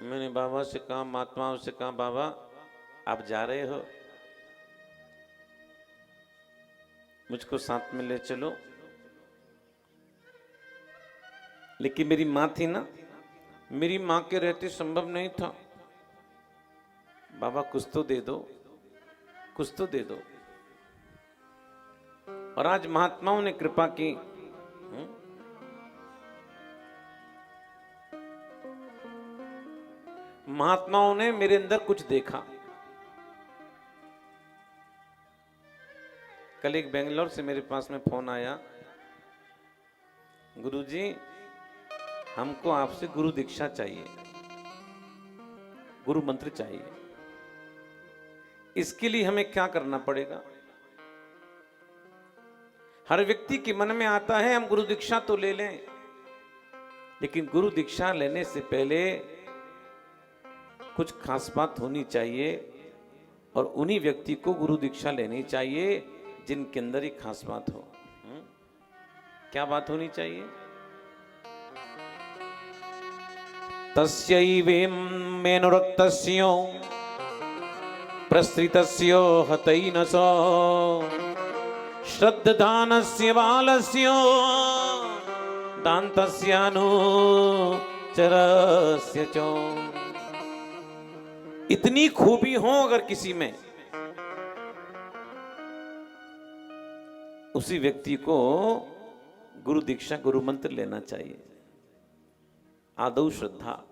मैंने बाबा से कहा, महात्माओं से कहा, बाबा आप जा रहे हो, मुझको साथ में ले चलो। लेकिन मेरी माँ थी ना, मेरी माँ के रहते संभव नहीं था। बाबा कुछ तो दे दो, कुछ तो दे दो। और आज महात्माओं ने कृपा की। महात्माओं ने मेरे अंदर कुछ देखा। कल एक बेंगलोर से मेरे पास में फोन आया, गुरुजी हमको आपसे गुरु दीक्षा चाहिए, गुरु मंत्र चाहिए। इसके लिए हमें क्या करना पड़ेगा? हर व्यक्ति के मन में आता है हम गुरु दीक्षा तो ले लें, लेकिन गुरु दीक्षा लेने से पहले कुछ खास बात होनी चाहिए और उन्हीं व्यक्ति को गुरु दीक्षा लेनी चाहिए जिनके अंदर ही खास बात हो। क्या बात होनी चाहिए? तस्यैवेमेनुरक्तस्य प्रसृतस्य हतैनसो श्रद्धानस्य बालस्य दान्तस्यानुचरस्य च। इतनी खूबी हो अगर किसी में, उसी व्यक्ति को गुरु दीक्षा गुरु मंत्र लेना चाहिए। आदौ श्रद्धा,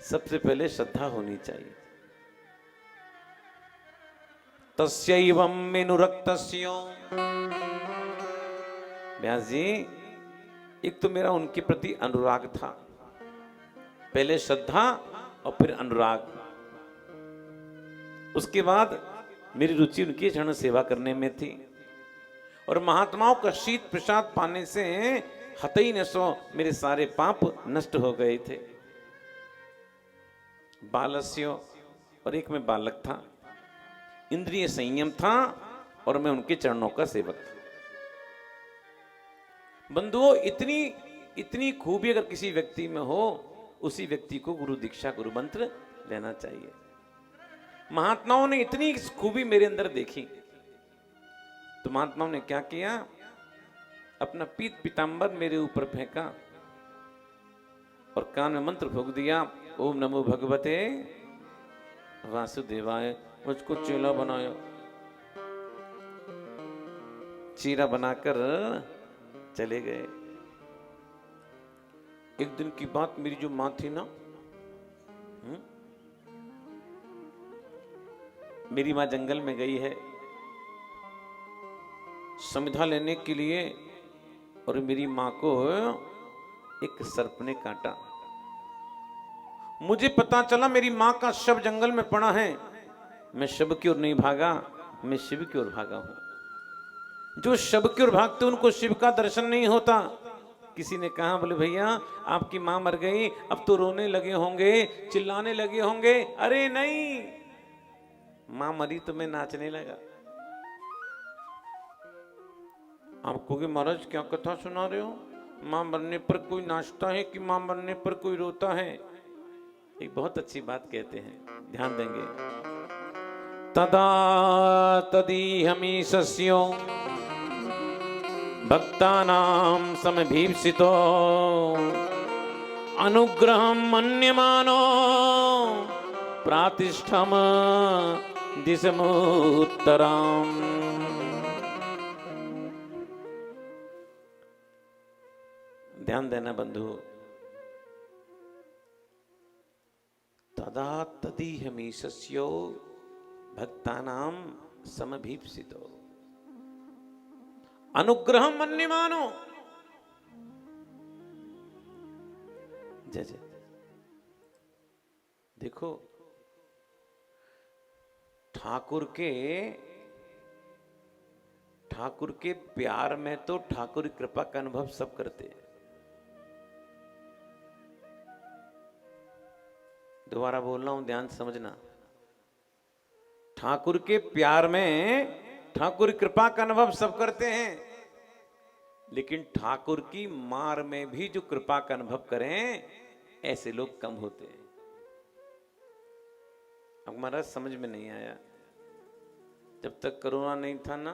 सबसे पहले श्रद्धा होनी चाहिए। तस्यैवमेनुरक्तस्य। व्यास जी एक तो मेरा उनके प्रति अनुराग था, पहले श्रद्धा और फिर अनुराग, उसके बाद मेरी रुचि उनकी चरण सेवा करने में थी। और महात्माओं का शीत प्रसाद पाने से हतई नसो मेरे सारे पाप नष्ट हो गए थे। बालस्य, और एक में बालक था, इंद्रिय संयम था और मैं उनके चरणों का सेवक था। बंधुओं इतनी खूबी अगर किसी व्यक्ति में हो, उसी व्यक्ति को गुरु दीक्षा गुरु मंत्र लेना चाहिए। महात्माओं ने इतनी खूबी मेरे अंदर देखी तो महात्माओं ने क्या किया, अपना पीत पीतांबर मेरे ऊपर फेंका और कान में मंत्र फूंक दिया, ओम नमो भगवते वासुदेवाय। मुझको चेला बनाया, चीरा बनाकर चले गए। एक दिन की बात, मेरी जो माँ थी ना, मेरी माँ जंगल में गई है समिधा लेने के लिए और मेरी माँ को एक सर्प ने काटा। मुझे पता चला मेरी माँ का शव जंगल में पड़ा है। मैं शव की ओर नहीं भागा, मैं शिव की ओर भागा हूं। जो शव की ओर भागते उनको शिव का दर्शन नहीं होता। किसी ने कहा, बोले भैया आपकी माँ मर गई, अब तो रोने लगे होंगे, चिल्लाने लगे होंगे। अरे नहीं, माँ मरी तो मैं नाचने लगा। आप कहोगे महाराज क्या कथा सुना रहे हो? मां बनने पर कोई नाचता है कि मां बनने पर कोई रोता है? एक बहुत अच्छी बात कहते हैं, ध्यान देंगे। तदा तदीहमीशस्यो भक्तानां समभीप्सितो अनुग्रहं मन्यमानो प्रातिष्ठम दिशमुत्तरम्। ध्यान देना बंधु। तदा तदीहमीशस्यो भक्तानां समभीप्सितो अनुग्रहं मन्यमानो। जय जय। देखो, ठाकुर के प्यार में तो ठाकुर की कृपा का अनुभव सब करते हैं। दोबारा बोल रहा हूं, ध्यान से समझना। ठाकुर के प्यार में ठाकुर की कृपा का अनुभव सब करते हैं, लेकिन ठाकुर की मार में भी जो कृपा का अनुभव करें, ऐसे लोग कम होते हैं। अब हमारा समझ में नहीं आया, जब तक कोरोना नहीं था ना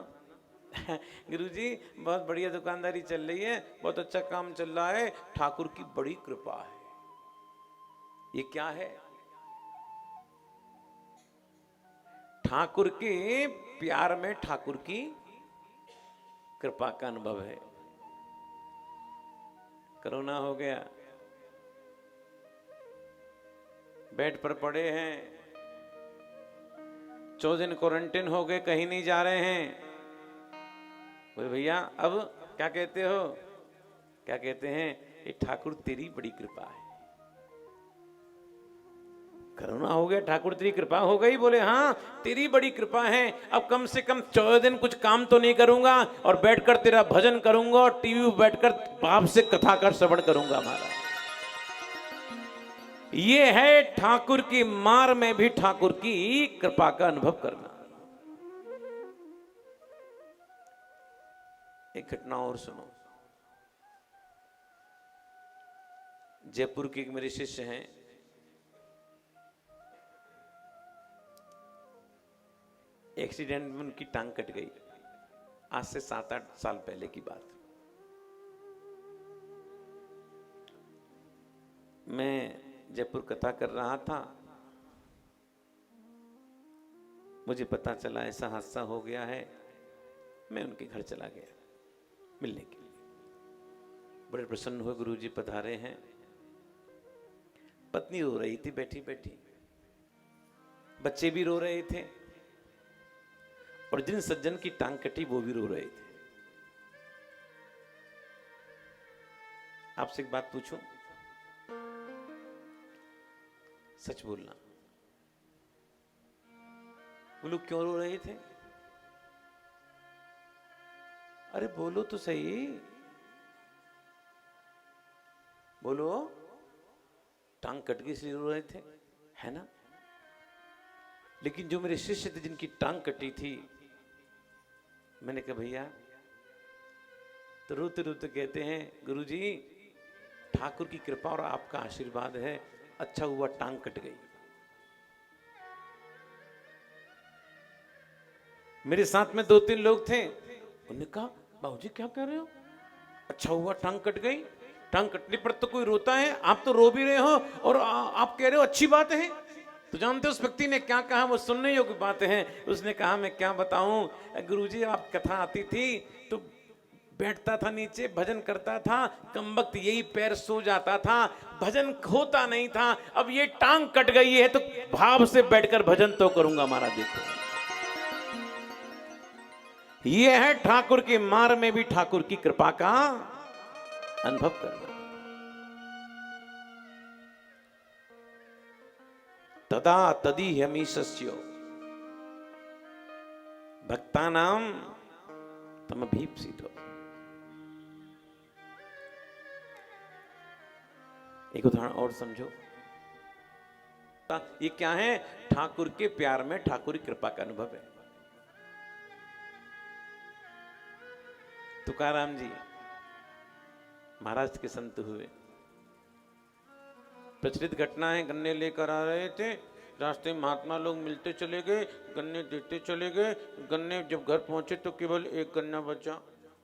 गुरुजी बहुत बढ़िया दुकानदारी चल रही है, बहुत अच्छा काम चल रहा है, ठाकुर की बड़ी कृपा है। ये क्या है? ठाकुर के प्यार में ठाकुर की कृपा का अनुभव है। कोरोना हो गया, बेड पर पड़े हैं, 14 दिन क्वारंटाइन हो गए, कहीं नहीं जा रहे हैं। बोले भैया अब क्या कहते हो? क्या कहते हैं? ये ठाकुर तेरी बड़ी कृपा है। कोरोना हो गया, ठाकुर तेरी कृपा हो गई? बोले हाँ तेरी बड़ी कृपा है। अब कम से कम 14 दिन कुछ काम तो नहीं करूंगा और बैठकर तेरा भजन करूंगा और टीवी पर बैठकर बाप से कथा कर श्रवण करूंगा। हमारा ये है ठाकुर की मार में भी ठाकुर की कृपा का अनुभव करना। एक घटना और सुनो। जयपुर के एक मेरे शिष्य हैं, एक्सीडेंट में उनकी टांग कट गई। आज से 7-8 साल पहले की बात। मैं जयपुर कथा कर रहा था, मुझे पता चला ऐसा हादसा हो गया है। मैं उनके घर चला गया मिलने के लिए। बड़े प्रसन्न हुए, गुरुजी पधारे हैं। पत्नी रो रही थी बैठी बैठी, बच्चे भी रो रहे थे, और जिन सज्जन की टांग कटी वो भी रो रहे थे। आपसे एक बात पूछूं, सच बोलना, वो लोग क्यों रो रहे थे? अरे बोलो तो सही, बोलो। टांग कट गई इसलिए रो रहे थे, है ना? लेकिन जो मेरे शिष्य थे जिनकी टांग कटी थी, मैंने कहा भैया, तो रोते रोते कहते हैं गुरुजी ठाकुर की कृपा और आपका आशीर्वाद है, अच्छा हुआ टांग कट गई। मेरे साथ में 2-3 लोग थे, उन्होंने कहा बाबूजी क्या कह रहे हो? अच्छा हुआ टांग कट गई। टांग कटने पर तो कोई रोता है, आप तो रो भी रहे हो और आप कह रहे हो अच्छी बात है। तो जानते हो उस व्यक्ति ने क्या कहा? वो सुनने योग्य बातें हैं। उसने कहा मैं क्या बताऊं गुरुजी, आप कथा आती थी तो बैठता था नीचे, भजन करता था, कम वक्त यही पैर सो जाता था, भजन होता नहीं था। अब ये टांग कट गई है तो भाव से बैठकर भजन तो करूंगा। हमारा देखो, ये है ठाकुर की मार में भी ठाकुर की कृपा का अनुभव करना। तदा तदीहमीशस्यो भक्तानां तमभीप्सितो। एक उदाहरण और समझो। ये क्या है? ठाकुर के प्यार में ठाकुर की कृपा का अनुभव है। तुकाराम जी महाराज के संत हुए। प्रचलित घटना है, गन्ने लेकर आ रहे थे, रास्ते में महात्मा लोग मिलते चले गए, गन्ने देते चले गए। गन्ने जब घर पहुंचे तो केवल एक गन्ना बचा।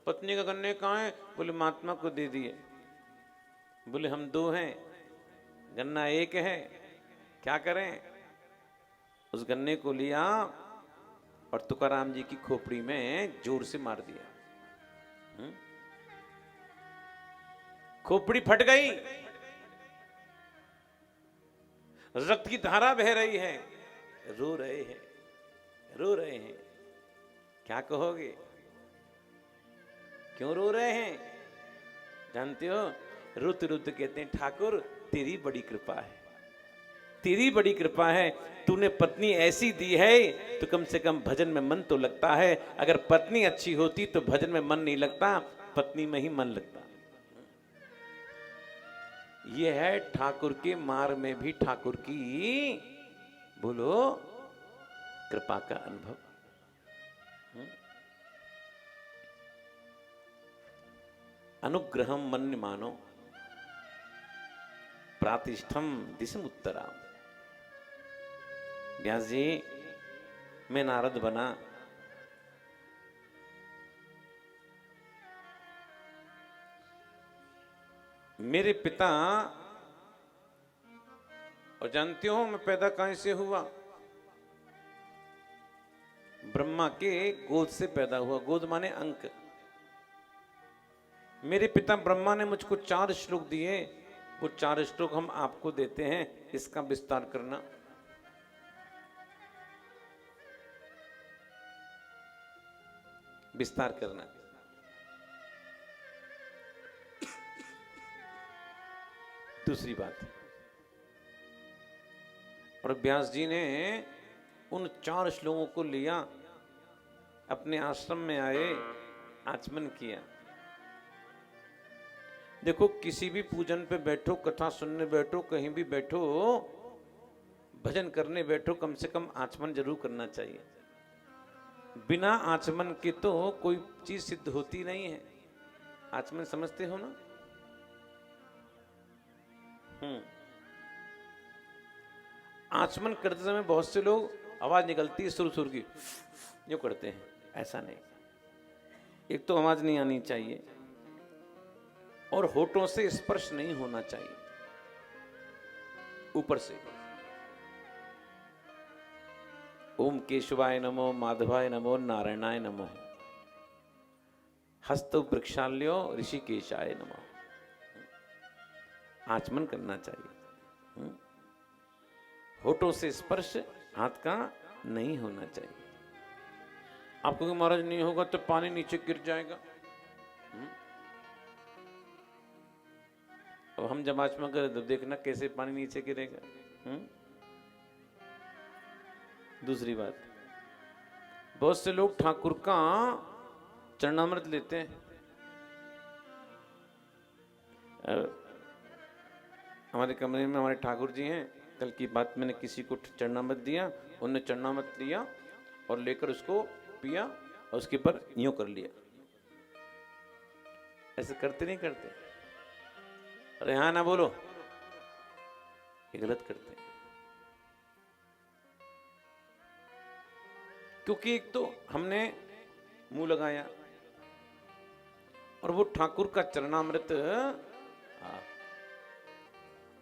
पत्नी का गन्ने कहाँ है? बोले महात्मा को दे दिए। बोले हम दो हैं, गन्ना एक है, क्या करें? उस गन्ने को लिया और तुकाराम जी की खोपड़ी में जोर से मार दिया। खोपड़ी फट गई, रक्त की धारा बह रही है, रो रहे हैं, रो रहे हैं। क्या कहोगे? क्यों रो रहे हैं? जानते हो, रुत रुत कहते हैं ठाकुर तेरी बड़ी कृपा है, तेरी बड़ी कृपा है। तूने पत्नी ऐसी दी है तो कम से कम भजन में मन तो लगता है। अगर पत्नी अच्छी होती तो भजन में मन नहीं लगता, पत्नी में ही मन लगता। यह है ठाकुर के मार में भी ठाकुर की, बोलो, कृपा का अनुभव। अनुग्रहम मन्यमानो प्रातिष्ठम दिशम उत्तराम। व्यास जी, मैं नारद बना, मेरे पिता, और जानते हो मैं पैदा कहां से हुआ? ब्रह्मा के गोद से पैदा हुआ। गोद माने अंक। मेरे पिता ब्रह्मा ने मुझको 4 श्लोक दिए, वो 4 श्लोक हम आपको देते हैं, इसका विस्तार करना। विस्तार करना। दूसरी बात, और व्यास जी ने उन 4 श्लोकों को लिया, अपने आश्रम में आए, आचमन किया। देखो, किसी भी पूजन पे बैठो, कथा सुनने बैठो, कहीं भी बैठो, भजन करने बैठो, कम से कम आचमन जरूर करना चाहिए। बिना आचमन के तो कोई चीज सिद्ध होती नहीं है। आचमन समझते हो ना? आचमन करते समय बहुत से लोग आवाज निकलती है सुर सुर की, जो करते हैं, ऐसा नहीं। एक तो आवाज नहीं आनी चाहिए और होठों से स्पर्श नहीं होना चाहिए, ऊपर से। ओम केशवाय नमो, माधवाय नमो, नारायणाय नमो, हस्तो वृक्षाल्यो ऋषिकेशाय नमो। आचमन करना चाहिए। होठों से स्पर्श हाथ का नहीं होना चाहिए। आपको कि महाराज नहीं होगा तो पानी नीचे गिर जाएगा। अब हम जब आचमन करें तो देखना कैसे पानी नीचे गिरेगा। दूसरी बात, बहुत से लोग ठाकुर का चरणामृत लेते हैं। हमारे कमरे में हमारे ठाकुर जी हैं, कल की बात, मैंने किसी को चरणामृत दिया, उन्होंने चरणामृत लिया और लेकर उसको पिया और उसके ऊपर यूं कर लिया। ऐसे करते नहीं करते? अरे हाँ ना बोलो, ये गलत करते हैं। क्योंकि एक तो हमने मुंह लगाया और वो ठाकुर का चरणामृत,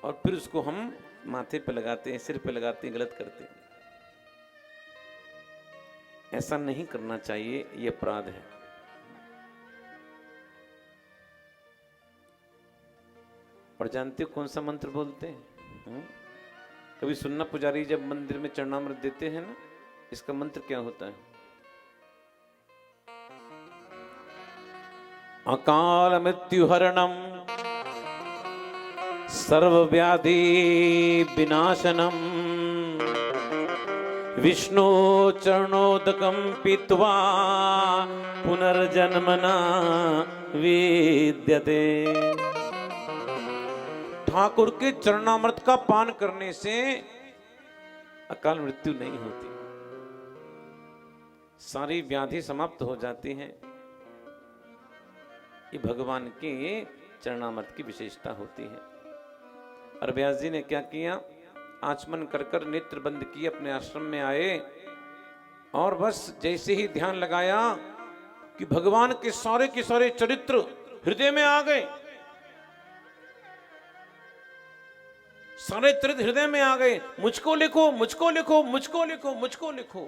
और फिर उसको हम माथे पे लगाते हैं, सिर पे लगाते हैं, गलत करते हैं। ऐसा नहीं करना चाहिए, ये अपराध है। और जानते हो कौन सा मंत्र बोलते हैं? कभी सुनना, पुजारी जब मंदिर में चरणामृत देते हैं ना, इसका मंत्र क्या होता है? अकाल मृत्युहरणम सर्वव्याधि विनाशनम विष्णु चरणोदकम पीत्वा पुनर्जन्मना विद्यते। ठाकुर के चरणामृत का पान करने से अकाल मृत्यु नहीं होती, सारी व्याधि समाप्त हो जाती हैं। ये भगवान के चरणामृत की विशेषता होती है। और व्यास जी ने क्या किया, आचमन कर कर नेत्र बंद किए, अपने आश्रम में आए और बस जैसे ही ध्यान लगाया कि भगवान के सारे चरित्र हृदय में आ गए, सारे चरित्र हृदय में आ गए। मुझको लिखो, मुझको लिखो, मुझको लिखो, मुझको लिखो।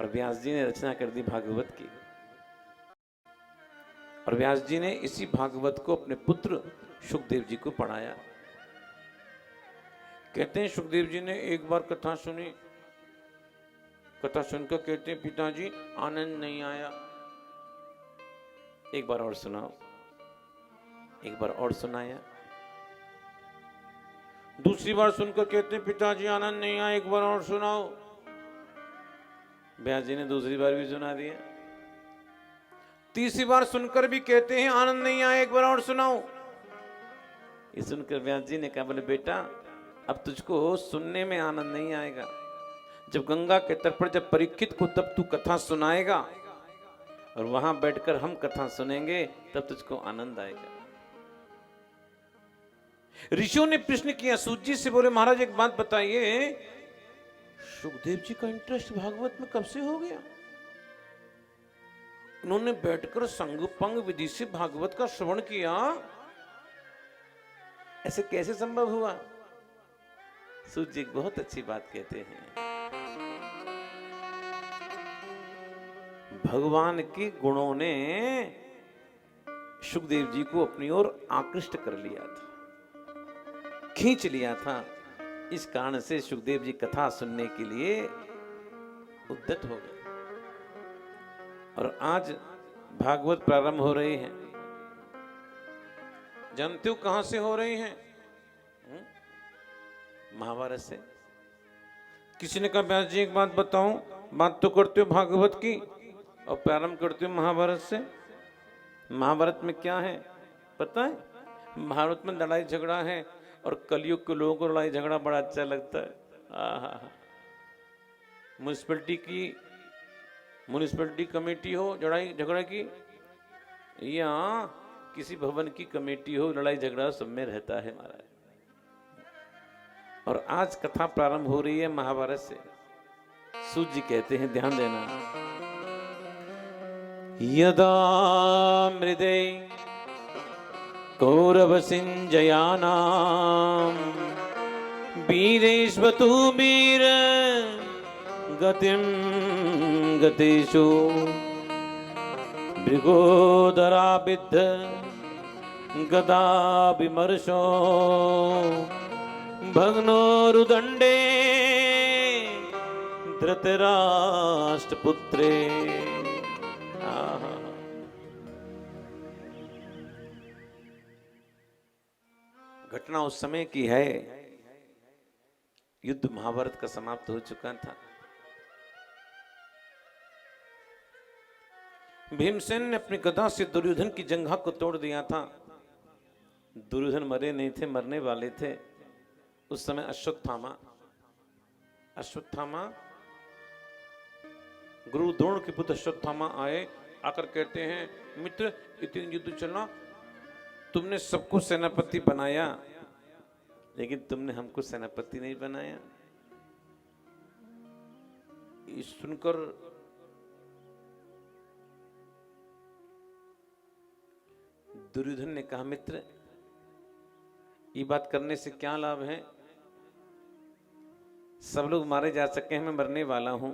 और व्यास जी ने रचना कर दी भागवत की। और व्यास जी ने इसी भागवत को अपने पुत्र सुखदेव जी को पढ़ाया। कहते हैं सुखदेव जी ने एक बार कथा सुनी, कथा सुनकर कहते हैं पिताजी आनंद नहीं आया, एक बार और सुनाओ। एक बार और सुनाया। दूसरी बार सुनकर कहते हैं पिताजी आनंद नहीं आया, एक बार और सुनाओ। व्यास जी ने दूसरी बार भी सुना दिया। तीसरी बार सुनकर भी कहते हैं आनंद नहीं आया, एक बार और सुनाओ। ये सुनकर व्यास जी ने कहा, बोले बेटा अब तुझको सुनने में आनंद नहीं आएगा, जब गंगा के तट पर जब परीक्षित को तब तू कथा सुनाएगा और वहां बैठकर हम कथा सुनेंगे तब तुझको आनंद आएगा। ऋषियों ने प्रश्न किया सूत जी से, बोले महाराज एक बात बताइए, सुखदेव जी का इंटरेस्ट भागवत में कब से हो गया? उन्होंने बैठकर संगपंग विधि से भागवत का श्रवण किया, ऐसे कैसे संभव हुआ? सूत जी बहुत अच्छी बात कहते हैं, भगवान के गुणों ने सुखदेव जी को अपनी ओर आकृष्ट कर लिया था, खींच लिया था। इस कारण से सुखदेव जी कथा सुनने के लिए उद्यत हो गए। और आज भागवत प्रारंभ हो रही है। जानते हो कहां से हो रही हैं? महाभारत से। किसी ने कहा व्यास जी एक बात बताऊं, बात तो करते हो भागवत की और प्रारंभ करते हो महाभारत से। महाभारत में क्या है पता है? महाभारत में लड़ाई झगड़ा है और कलयुग के लोगों को लड़ाई झगड़ा बड़ा अच्छा लगता है। म्यूनिसिपैलिटी कमेटी हो लड़ाई झगड़ा की, या किसी भवन की कमेटी हो, लड़ाई झगड़ा सब में रहता है महाराज। और आज कथा प्रारंभ हो रही है महाभारत से। सूत जी कहते हैं, ध्यान देना, यदा मृदे कौरव सिंजयानां वीरेष्वतु वीर गतिम गतेषु मृगोदराबिद्ध गदा विमर्शो भग्नोरुदंडे धृतराष्ट्रपुत्रे। घटना उस समय की है, युद्ध महाभारत का समाप्त हो चुका था। भीमसेन ने अपनी गदा से दुर्योधन की जंघा को तोड़ दिया था। दुर्योधन मरे नहीं थे, मरने वाले थे। उस समय अश्वत्थामा गुरु द्रोण के पुत्र अश्वत्थामा आए, आकर कहते हैं मित्र इतने युद्ध चलना, तुमने सबको सेनापति बनाया लेकिन तुमने हमको सेनापति नहीं बनाया। सुनकर दुर्योधन ने कहा मित्र ये बात करने से क्या लाभ है, सब लोग मारे जा सके हैं, मैं मरने वाला हूं।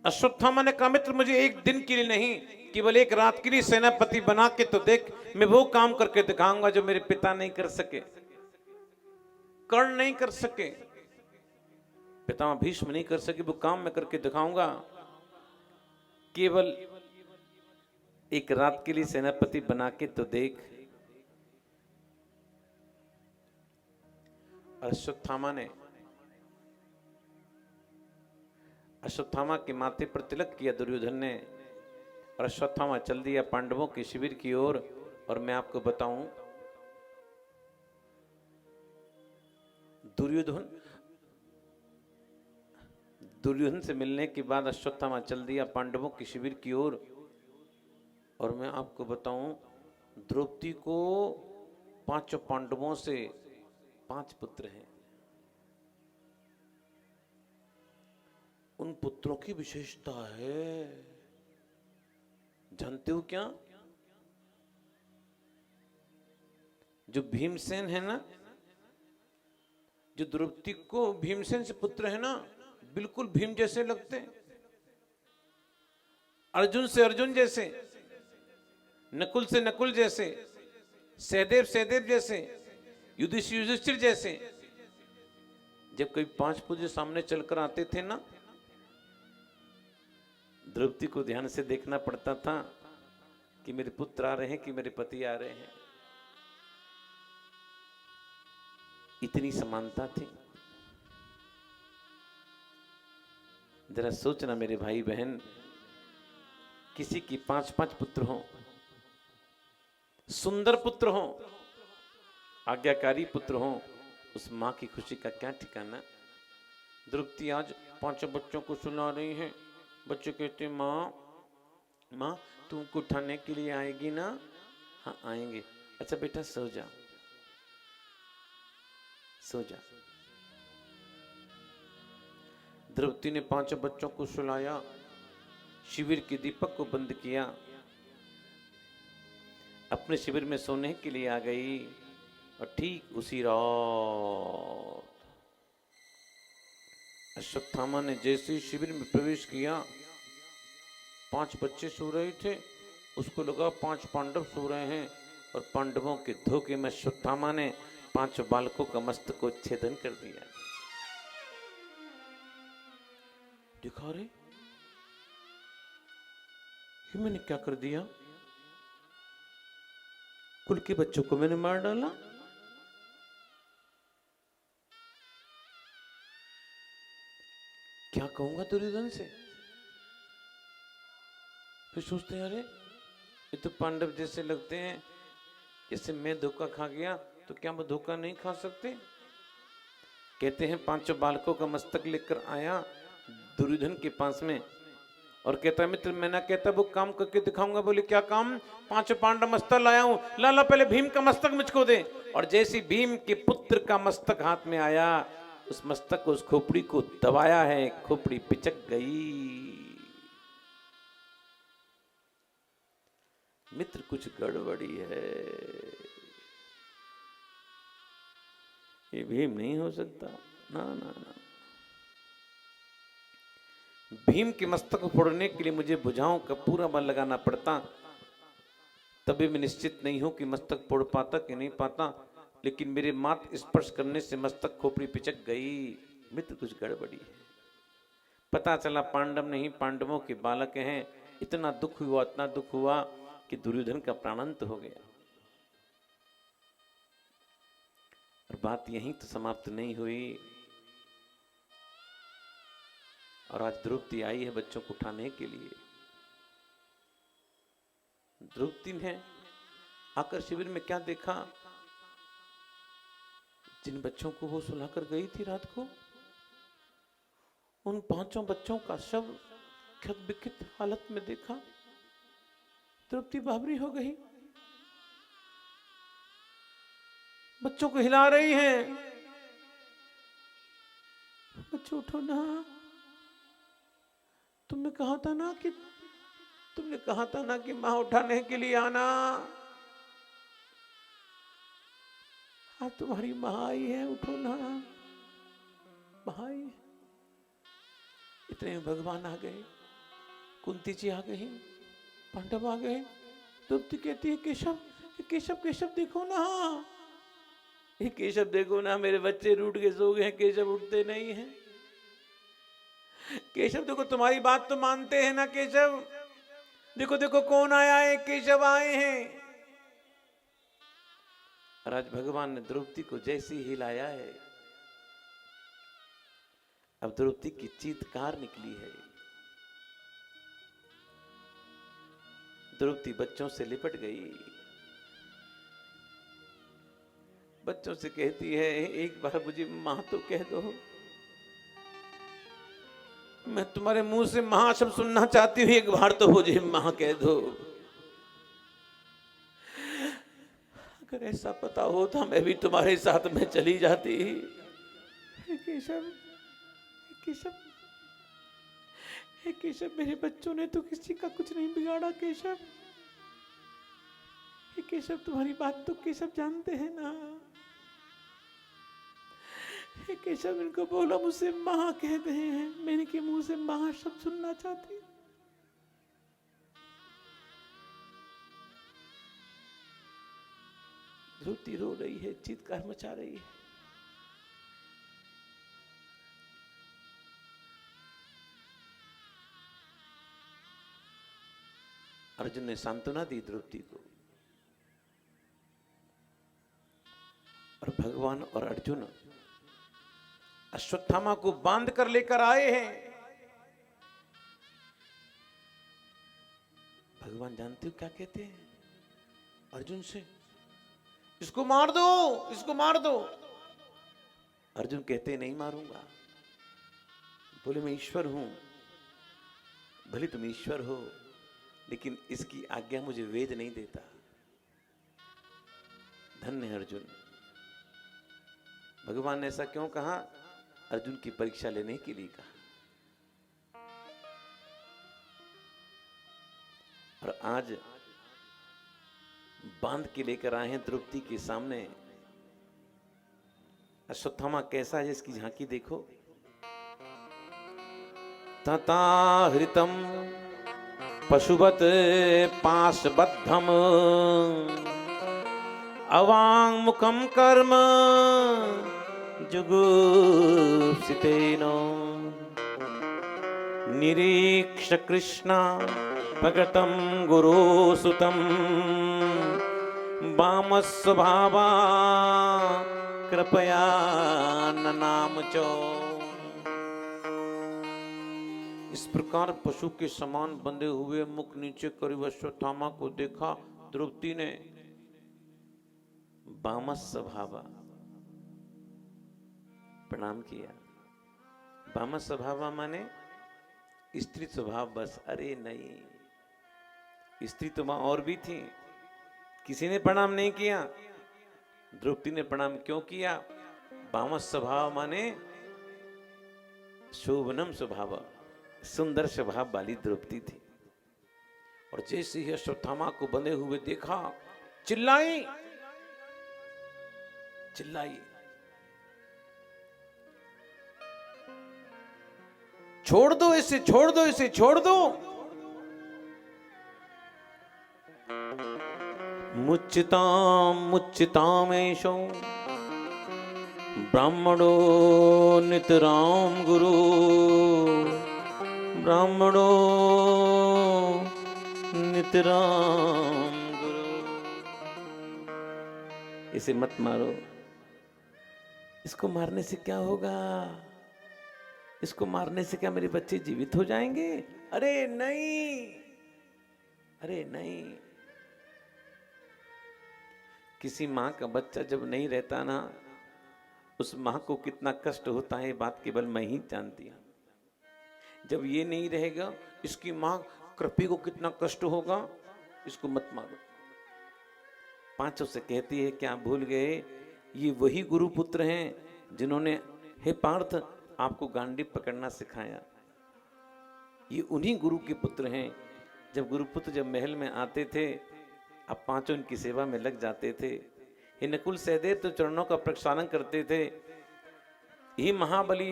अश्वत्थामा ने कहा मित्र मुझे एक दिन के लिए नहीं केवल एक रात के लिए सेनापति बना के तो देख, मैं वो काम करके दिखाऊंगा जो मेरे पिता नहीं कर सके, कर्ण नहीं कर सके, पितामह भीष्म नहीं कर सके, वो काम मैं करके दिखाऊंगा। केवल एक रात के लिए सेनापति बना के तो देख। अश्वत्थामा के माथे पर तिलक किया दुर्योधन ने और अश्वत्थामा चल दिया पांडवों के शिविर की ओर। और मैं आपको बताऊं दुर्योधन से मिलने के बाद अश्वत्थामा चल दिया पांडवों के शिविर की ओर। और मैं आपको बताऊं, द्रौपदी को 5 पांडवों से 5 पुत्र हैं। उन पुत्रों की विशेषता है, जानते हो क्या? जो भीमसेन है ना, जो द्रौपदी को भीमसेन से पुत्र है ना, बिल्कुल भीम जैसे लगते हैं, अर्जुन से अर्जुन जैसे, नकुल से नकुल जैसे, सहदेव सहदेव जैसे, युधिष्ठिर युधिष्ठिर जैसे। जब कोई 5 पुत्र सामने चलकर आते थे ना, द्रौपदी को ध्यान से देखना पड़ता था कि मेरे पुत्र आ रहे हैं कि मेरे पति आ रहे हैं। इतनी समानता थी। जरा सोचना मेरे भाई बहन, किसी की 5-5 पुत्र हों, सुंदर पुत्र हों, आज्ञाकारी पुत्र हों, उस मां की खुशी का क्या ठिकाना। द्रौपदी आज 5 बच्चों को सुला रही है। बच्चे कहते हैं, माँ माँ तुमको उठाने के लिए आएगी ना? हाँ आएंगे। अच्छा बेटा सो जा, सो जा। द्रौपदी ने 5 बच्चों को सुलाया, शिविर के दीपक को बंद किया, अपने शिविर में सोने के लिए आ गई। और ठीक उसी रात अश्वत्थामा ने जैसे ही शिविर में प्रवेश किया, 5 बच्चे सो रहे थे, उसको लगा 5 पांडव सो रहे हैं, और पांडवों के धोखे में अश्वत्थामा ने 5 बालकों का मस्तक को छेदन कर दिया। दिखा रहे ये मैंने क्या कर दिया? कुल के बच्चों को मैंने मार डाला। क्या कहूंगा दुर्योधन से? फिर सोचते हैं, अरे ये तो पांडव जैसे लगते हैं, जैसे मैं धोखा खा गया तो क्या वो धोखा नहीं खा सकते? कहते हैं 5 बालकों का मस्तक लेकर आया दुर्योधन के पास में, और कहता है, मित्र मैं ना कहता वो काम करके दिखाऊंगा। बोले क्या काम? 5 पांडव मस्तक लाया हूं, लाला पहले भीम का मस्तक मुझको दे। और जैसे भीम के पुत्र का मस्तक हाथ में आया, उस मस्तक को, उस खोपड़ी को दबाया है, खोपड़ी पिचक गई। मित्र कुछ गड़बड़ी है, ये भीम नहीं हो सकता। ना ना ना, भीम के मस्तक को फोड़ने के लिए मुझे भुजाओं का पूरा बल लगाना पड़ता, तभी मैं निश्चित नहीं हूं कि मस्तक फोड़ पाता कि नहीं पाता। लेकिन मेरे मात्र स्पर्श करने से मस्तक खोपड़ी पिचक गई। मित्र कुछ गड़बड़ी है। पता चला पांडव नहीं, पांडवों के बालक हैं। इतना दुख हुआ, इतना दुख हुआ कि दुर्योधन का प्राणांत हो गया। और बात यहीं तो समाप्त नहीं हुई। और आज द्रौपदी आई है बच्चों को उठाने के लिए। द्रौपदी ने आकर शिविर में क्या देखा? जिन बच्चों को वो सुलाकर गई थी रात को, उन 5 बच्चों का शव क्षत विक्षत हालत में देखा। द्रौपदी बावरी हो गई। बच्चों को हिला रही है, बच्चों उठो ना, तुमने कहा था ना कि मां उठाने के लिए आना। आज तुम्हारी मां आई है, उठो ना, मां आई। इतने में भगवान आ गए, कुंती जी आ गई, पांडव आ गए। द्रौपदी कहती है, केशव केशव केशव देखो ना, ये केशव देखो ना, मेरे बच्चे रूठ के सो गए हैं, केशव उठते नहीं हैं। केशव देखो, तुम्हारी बात तो मानते हैं ना केशव, देखो देखो कौन आया है, केशव आए हैं। और आज भगवान ने द्रौपदी को जैसे ही हिलाया है, अब द्रौपदी की चीत्कार निकली है। द्रौपदी बच्चों से लिपट गई, बच्चों से कहती है, एक बार मुझे मां तो कह दो। मैं तुम्हारे मुंह से मां शब्द सुनना चाहती हूँ, एक बार तो मुझे मां कह दो। अगर ऐसा पता होता मैं भी तुम्हारे साथ में चली जाती। हे केशव, हे केशव, हे केशव, मेरे बच्चों ने तो किसी का कुछ नहीं बिगाड़ा केशव। हे केशव, तुम्हारी बात तो केशव जानते हैं ना। हे केशव, इनको बोलो मुझसे मां कहते हैं, मैं इनके मुंह से मां शब्द सुनना चाहती। ध्रुति रो रही है, चीत्कार मचा रही है। अर्जुन ने सांत्वना दी द्रौपदी को, और भगवान और अर्जुन अश्वत्थामा को बांध कर लेकर आए हैं। भगवान जानते हो क्या कहते हैं अर्जुन से? इसको मार दो, इसको मार दो। अर्जुन कहते नहीं मारूंगा। बोले मैं ईश्वर हूं। भले तुम ईश्वर हो, लेकिन इसकी आज्ञा मुझे वेद नहीं देता। धन्य है अर्जुन। भगवान ने ऐसा क्यों कहा? अर्जुन की परीक्षा लेने के लिए कहा। और आज बांध के लेकर आए हैं द्रौपदी के सामने। अश्वत्थामा कैसा है इसकी झांकी देखो। तथा हृतम पशुवत पाशबद्धम अवांग मुखम कर्म जुगुप्सितेन निरीक्ष कृष्ण प्रकटम गुरुसुतम वामस्वभावा कृपया ननाम चो। इस प्रकार पशु के समान बंधे हुए मुख नीचे करी अश्वत्थामा को देखा द्रौपदी ने। वामस्वभावा प्रणाम किया। वामस्वभावा माने स्त्री स्वभाव बस। अरे नहीं, स्त्री तो वहां और भी थी, किसी ने प्रणाम नहीं किया। द्रौपदी ने प्रणाम क्यों किया? वामस स्वभाव माने शोभनम स्वभाव, सुंदर स्वभाव वाली द्रौपदी थी। और जैसे ही अश्वत्थामा को बंधे हुए देखा, चिल्लाई चिल्लाई, छोड़ दो इसे, छोड़ दो इसे, छोड़ दो। मुच्चिताम मुच्चितामेशो ब्राह्मणो नितराम गुरु, ब्राह्मणो नितराम गुरु। इसे मत मारो। इसको मारने से क्या होगा? इसको मारने से क्या मेरे बच्चे जीवित हो जाएंगे? अरे नहीं, अरे नहीं। किसी माँ का बच्चा जब नहीं रहता ना, उस माँ को कितना कष्ट होता है, बात केवल मैं ही जानती हूँ। जब ये नहीं रहेगा, इसकी माँ कृपी को कितना कष्ट होगा। इसको मत मारो। पांचों से कहती है, क्या भूल गए? ये वही गुरुपुत्र हैं जिन्होंने हे पार्थ आपको गांडीव पकड़ना सिखाया। ये उन्हीं गुरु के पुत्र हैं। जब गुरुपुत्र जब महल में आते थे, अब पांचों इनकी सेवा में लग जाते थे। हे नकुल सहदेव तो चरणों का प्रक्षालन करते थे। हे महाबली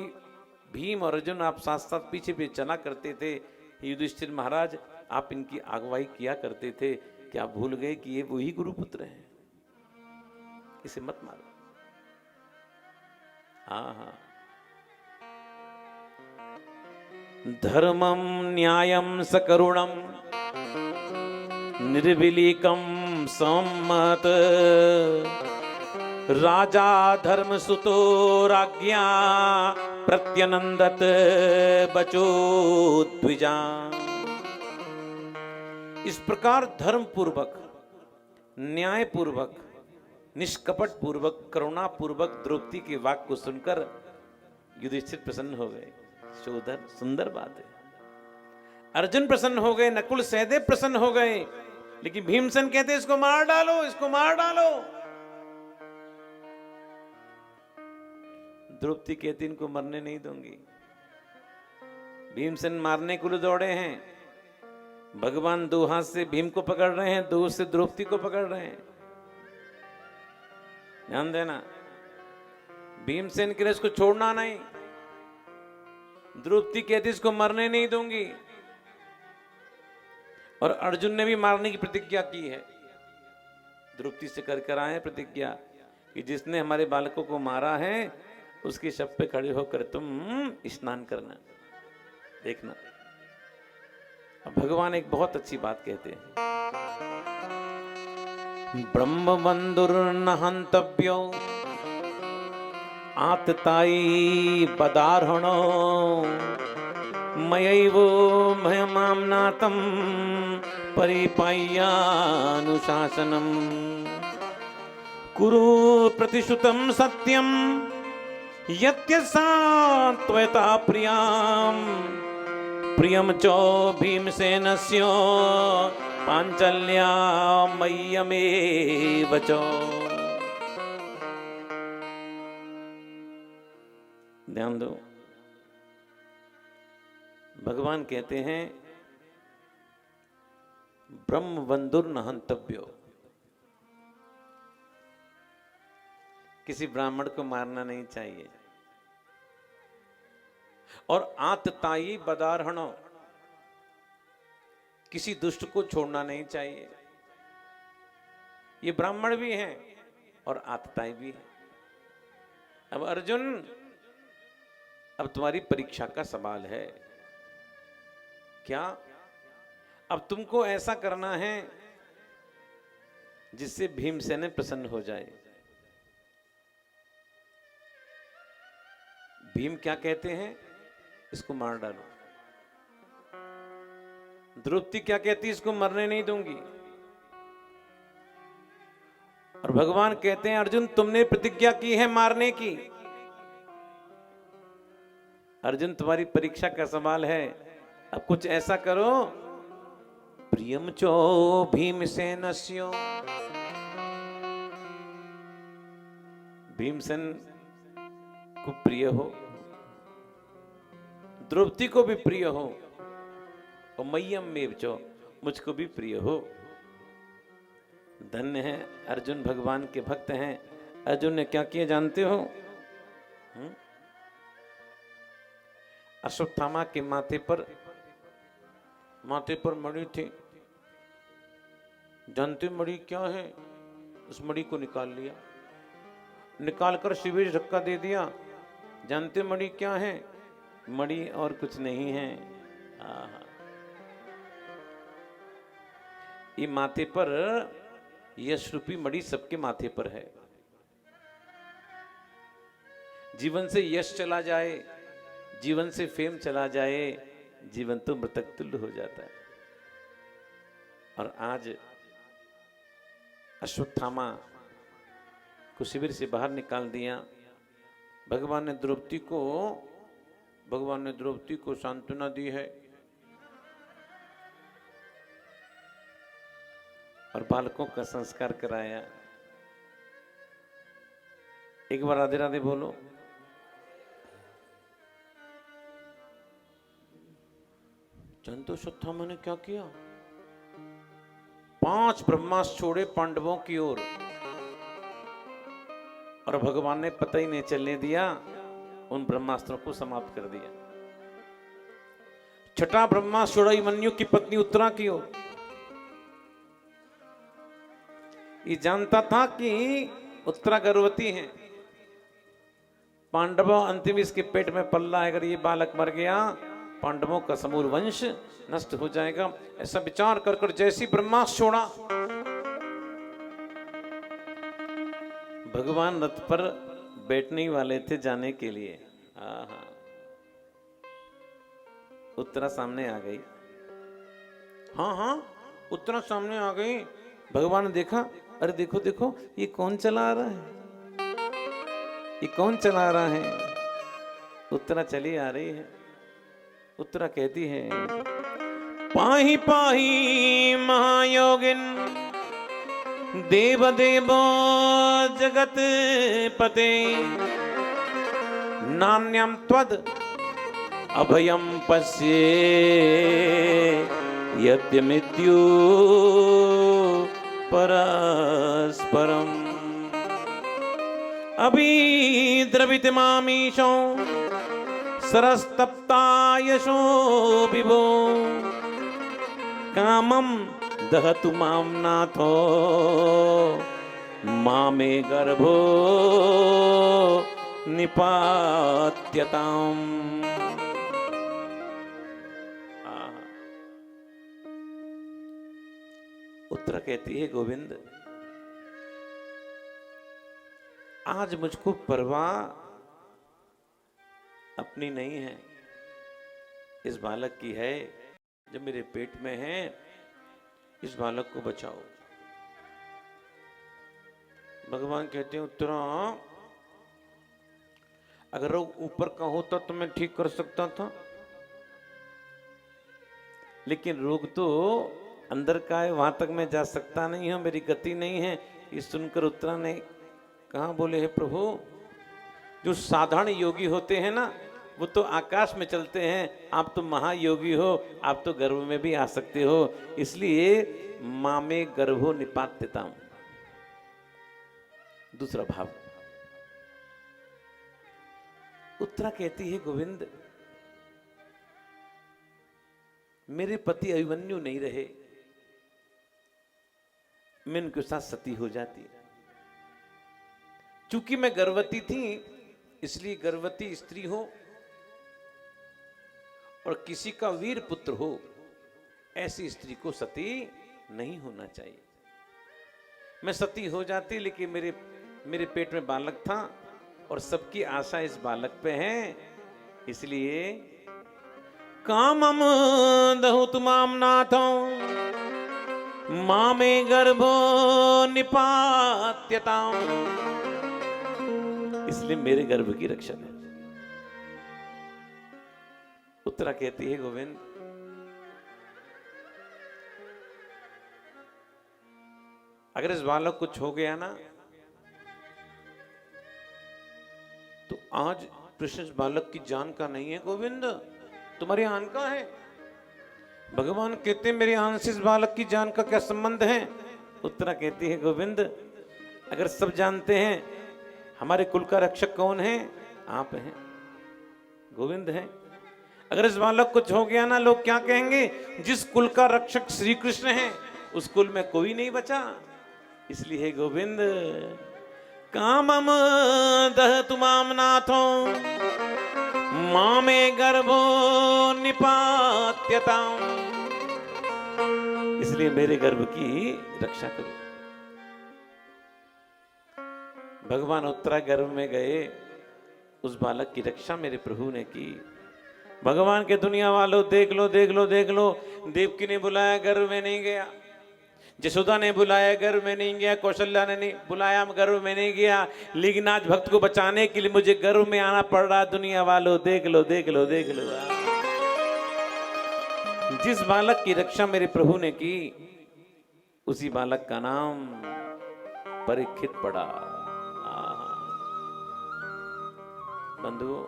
भीम और अर्जुन आप साथ साथ पीछे पीछे चला करते थे। युधिष्ठिर महाराज आप इनकी अगुवाई किया करते थे। क्या भूल गए कि ये वही गुरुपुत्र हैं? इसे मत मारो। हाँ हाँ, धर्मम न्यायम सकरुणम निर्विलीकम सम्मत राजा धर्म सुतो राज्ञा प्रत्यनंदत बचो द्विजा। इस प्रकार धर्म पूर्वक, न्याय पूर्वक, निष्कपट पूर्वक, करुणा पूर्वक द्रौपदी के वाक्य को सुनकर युधिष्ठिर प्रसन्न हो गए। सुंदर सुंदर बात है। अर्जुन प्रसन्न हो गए, नकुल सहदेव प्रसन्न हो गए, लेकिन भीमसेन कहते इसको मार डालो, इसको मार डालो। द्रौपदी कहती इनको मरने नहीं दूंगी। भीमसेन मारने के लिए दौड़े हैं, भगवान दो हाथ से भीम को पकड़ रहे हैं, दो से द्रौपदी को पकड़ रहे हैं। ध्यान देना, भीमसेन के लिए इसको छोड़ना नहीं। द्रौपदी कहती इसको मरने नहीं दूंगी, और अर्जुन ने भी मारने की प्रतिज्ञा की है। द्रौपदी से कर आए प्रतिज्ञा कि जिसने हमारे बालकों को मारा है उसकी शव पे खड़े होकर तुम स्नान करना। देखना, अब भगवान एक बहुत अच्छी बात कहते हैं, ब्रह्मबंधुर्न हंतव्यो आतताई बदार्हणो मयैवो मयमाम्नातं परिपाय्यानुशासनम् कुरु प्रतिश्रुतं सत्यं यत्यसात्वता प्रियां प्रियं चो भीमसेनस्य पांचल्या मय्यमेव च। ध्यान दो, भगवान कहते हैं ब्रह्मबंधुर्न हंतव्यो, किसी ब्राह्मण को मारना नहीं चाहिए, और आतताई बदार्हणो, किसी दुष्ट को छोड़ना नहीं चाहिए। ये ब्राह्मण भी हैं और आतताई भी हैं। अब अर्जुन, अब तुम्हारी परीक्षा का सवाल है क्या? अब तुमको ऐसा करना है जिससे भीमसेन प्रसन्न हो जाए। भीम क्या कहते हैं? इसको मार डालो। द्रौपदी क्या कहती? इसको मरने नहीं दूंगी। और भगवान कहते हैं अर्जुन तुमने प्रतिज्ञा की है मारने की। अर्जुन तुम्हारी परीक्षा का सवाल है, अब कुछ ऐसा करो, प्रियम चो भीमसेनस्य, भीमसेन को प्रिय हो, द्रौपदी को भी प्रिय हो, और मय्यम मेव चो, मुझको भी प्रिय हो। धन्य है अर्जुन, भगवान के भक्त हैं। अर्जुन ने क्या किया जानते हो? अश्वत्थामा के माथे पर मणि थी। जानते मणि क्या है? उस मणि को निकाल लिया, निकालकर शिविर धक्का दे दिया। जानते मणि क्या है? मणि और कुछ नहीं है, ये माथे पर यश रूपी मणि सबके माथे पर है। जीवन से यश चला जाए, जीवन से फेम चला जाए, जीवन तो मृतक तुल्य हो जाता है। और आज अश्वत्थामा को शिविर से बाहर निकाल दिया। भगवान ने द्रौपदी को सांत्वना दी है, और बालकों का संस्कार कराया। एक बार राधे राधे बोलो। जानते हो अश्वत्थामा ने क्या किया? 5 ब्रह्मास्त्र छोड़े पांडवों की ओर, और भगवान ने पता ही नहीं चलने दिया, उन ब्रह्मास्त्रों को समाप्त कर दिया। 6ठा ब्रह्मास्त्र छोड़ा अभिमन्यु की पत्नी उत्तरा की ओर। ये जानता था कि उत्तरा गर्भवती है, पांडवों अंतिम इसके पेट में पल्ला है, अगर ये बालक मर गया पांडवों का समूल वंश नष्ट हो जाएगा। ऐसा विचार कर जैसी ब्रह्मास्त्र छोड़ा, भगवान रथ पर बैठने वाले थे जाने के लिए। उत्तरा सामने आ गई। हाँ, उत्तरा सामने आ गई। भगवान ने देखा, अरे देखो देखो ये कौन चला रहा है, ये कौन चला रहा है? उत्तरा चली आ रही है। उत्तरा कहती है, पाही पाही महायोगिन देव देवो जगत पते नान्यम त्वद अभयम पश्ये यद्यमिद्यु परस्परम अभी द्रवित मामीशो सरस्तप्ता यशो विभो कामम दहतु माम नाथो मामे गर्भो निपात्यताम। उत्तरा कहती है, गोविंद आज मुझको परवाह अपनी नहीं है, इस बालक की है जो मेरे पेट में है। इस बालक को बचाओ। भगवान कहते हैं, उत्तरा अगर रोग ऊपर का होता तो मैं ठीक कर सकता था, लेकिन रोग तो अंदर का है, वहां तक मैं जा सकता नहीं हूं, मेरी गति नहीं है। ये सुनकर उत्तरा ने कहा, बोले, हे प्रभु, जो साधारण योगी होते हैं ना, वो तो आकाश में चलते हैं, आप तो महायोगी हो, आप तो गर्भ में भी आ सकते हो, इसलिए माँ में गर्भो निपात्यता। दूसरा भाव, उत्तरा कहती है, गोविंद मेरे पति अभिमन्यु नहीं रहे, मैं उनके साथ सती हो जाती। चूंकि मैं गर्भवती थी, इसलिए गर्भवती स्त्री हो और किसी का वीर पुत्र हो, ऐसी स्त्री को सती नहीं होना चाहिए। मैं सती हो जाती, लेकिन मेरे पेट में बालक था और सबकी आशा इस बालक पे है, इसलिए कामम दहुत माम नाथो मामे गर्भो निपात्यताम। इसलिए मेरे गर्भ की रक्षा है। उत्तरा कहती है, गोविंद अगर इस बालक को कुछ हो गया ना, तो आज कृष्ण इस बालक की जान का नहीं है। गोविंद तुम्हारी आन का है। भगवान कहते हैं, मेरे आन से इस बालक की जान का क्या संबंध है। उत्तरा कहती है, गोविंद अगर सब जानते हैं हमारे कुल का रक्षक कौन है, आप हैं, गोविंद हैं। अगर इस बालक कुछ हो गया ना, लोग क्या कहेंगे, जिस कुल का रक्षक श्री कृष्ण है उस कुल में कोई नहीं बचा। इसलिए गोविंद कामम दहतु माम नाथो मामे गर्भो निपात्यताम। इसलिए मेरे गर्भ की रक्षा करो। भगवान उत्तरा गर्भ में गए, उस बालक की रक्षा मेरे प्रभु ने की। भगवान के दुनिया वालों देख लो देख लो देख लो, देवकी ने बुलाया गर्भ में नहीं गया, जसोदा ने बुलाया गर्भ में नहीं गया, कौशल्या ने नहीं बुलाया गर्भ में नहीं गया, लेकिन आज भक्त को बचाने के लिए मुझे गर्भ में आना पड़ रहा। दुनिया वालों देख लो देख लो देख लो। जिस बालक की रक्षा मेरे प्रभु ने की, उसी बालक का नाम परीक्षित पड़ा। बंधुओं,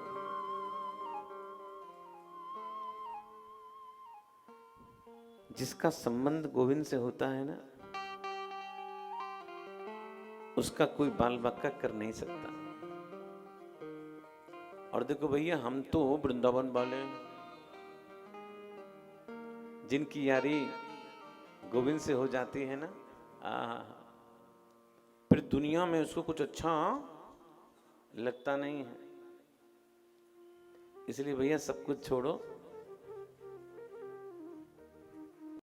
जिसका संबंध गोविंद से होता है ना, उसका कोई बाल बाका कर नहीं सकता। और देखो भैया, हम तो वृंदावन वाले हैं, जिनकी यारी गोविंद से हो जाती है ना, फिर दुनिया में उसको कुछ अच्छा लगता नहीं है। इसलिए भैया सब कुछ छोड़ो,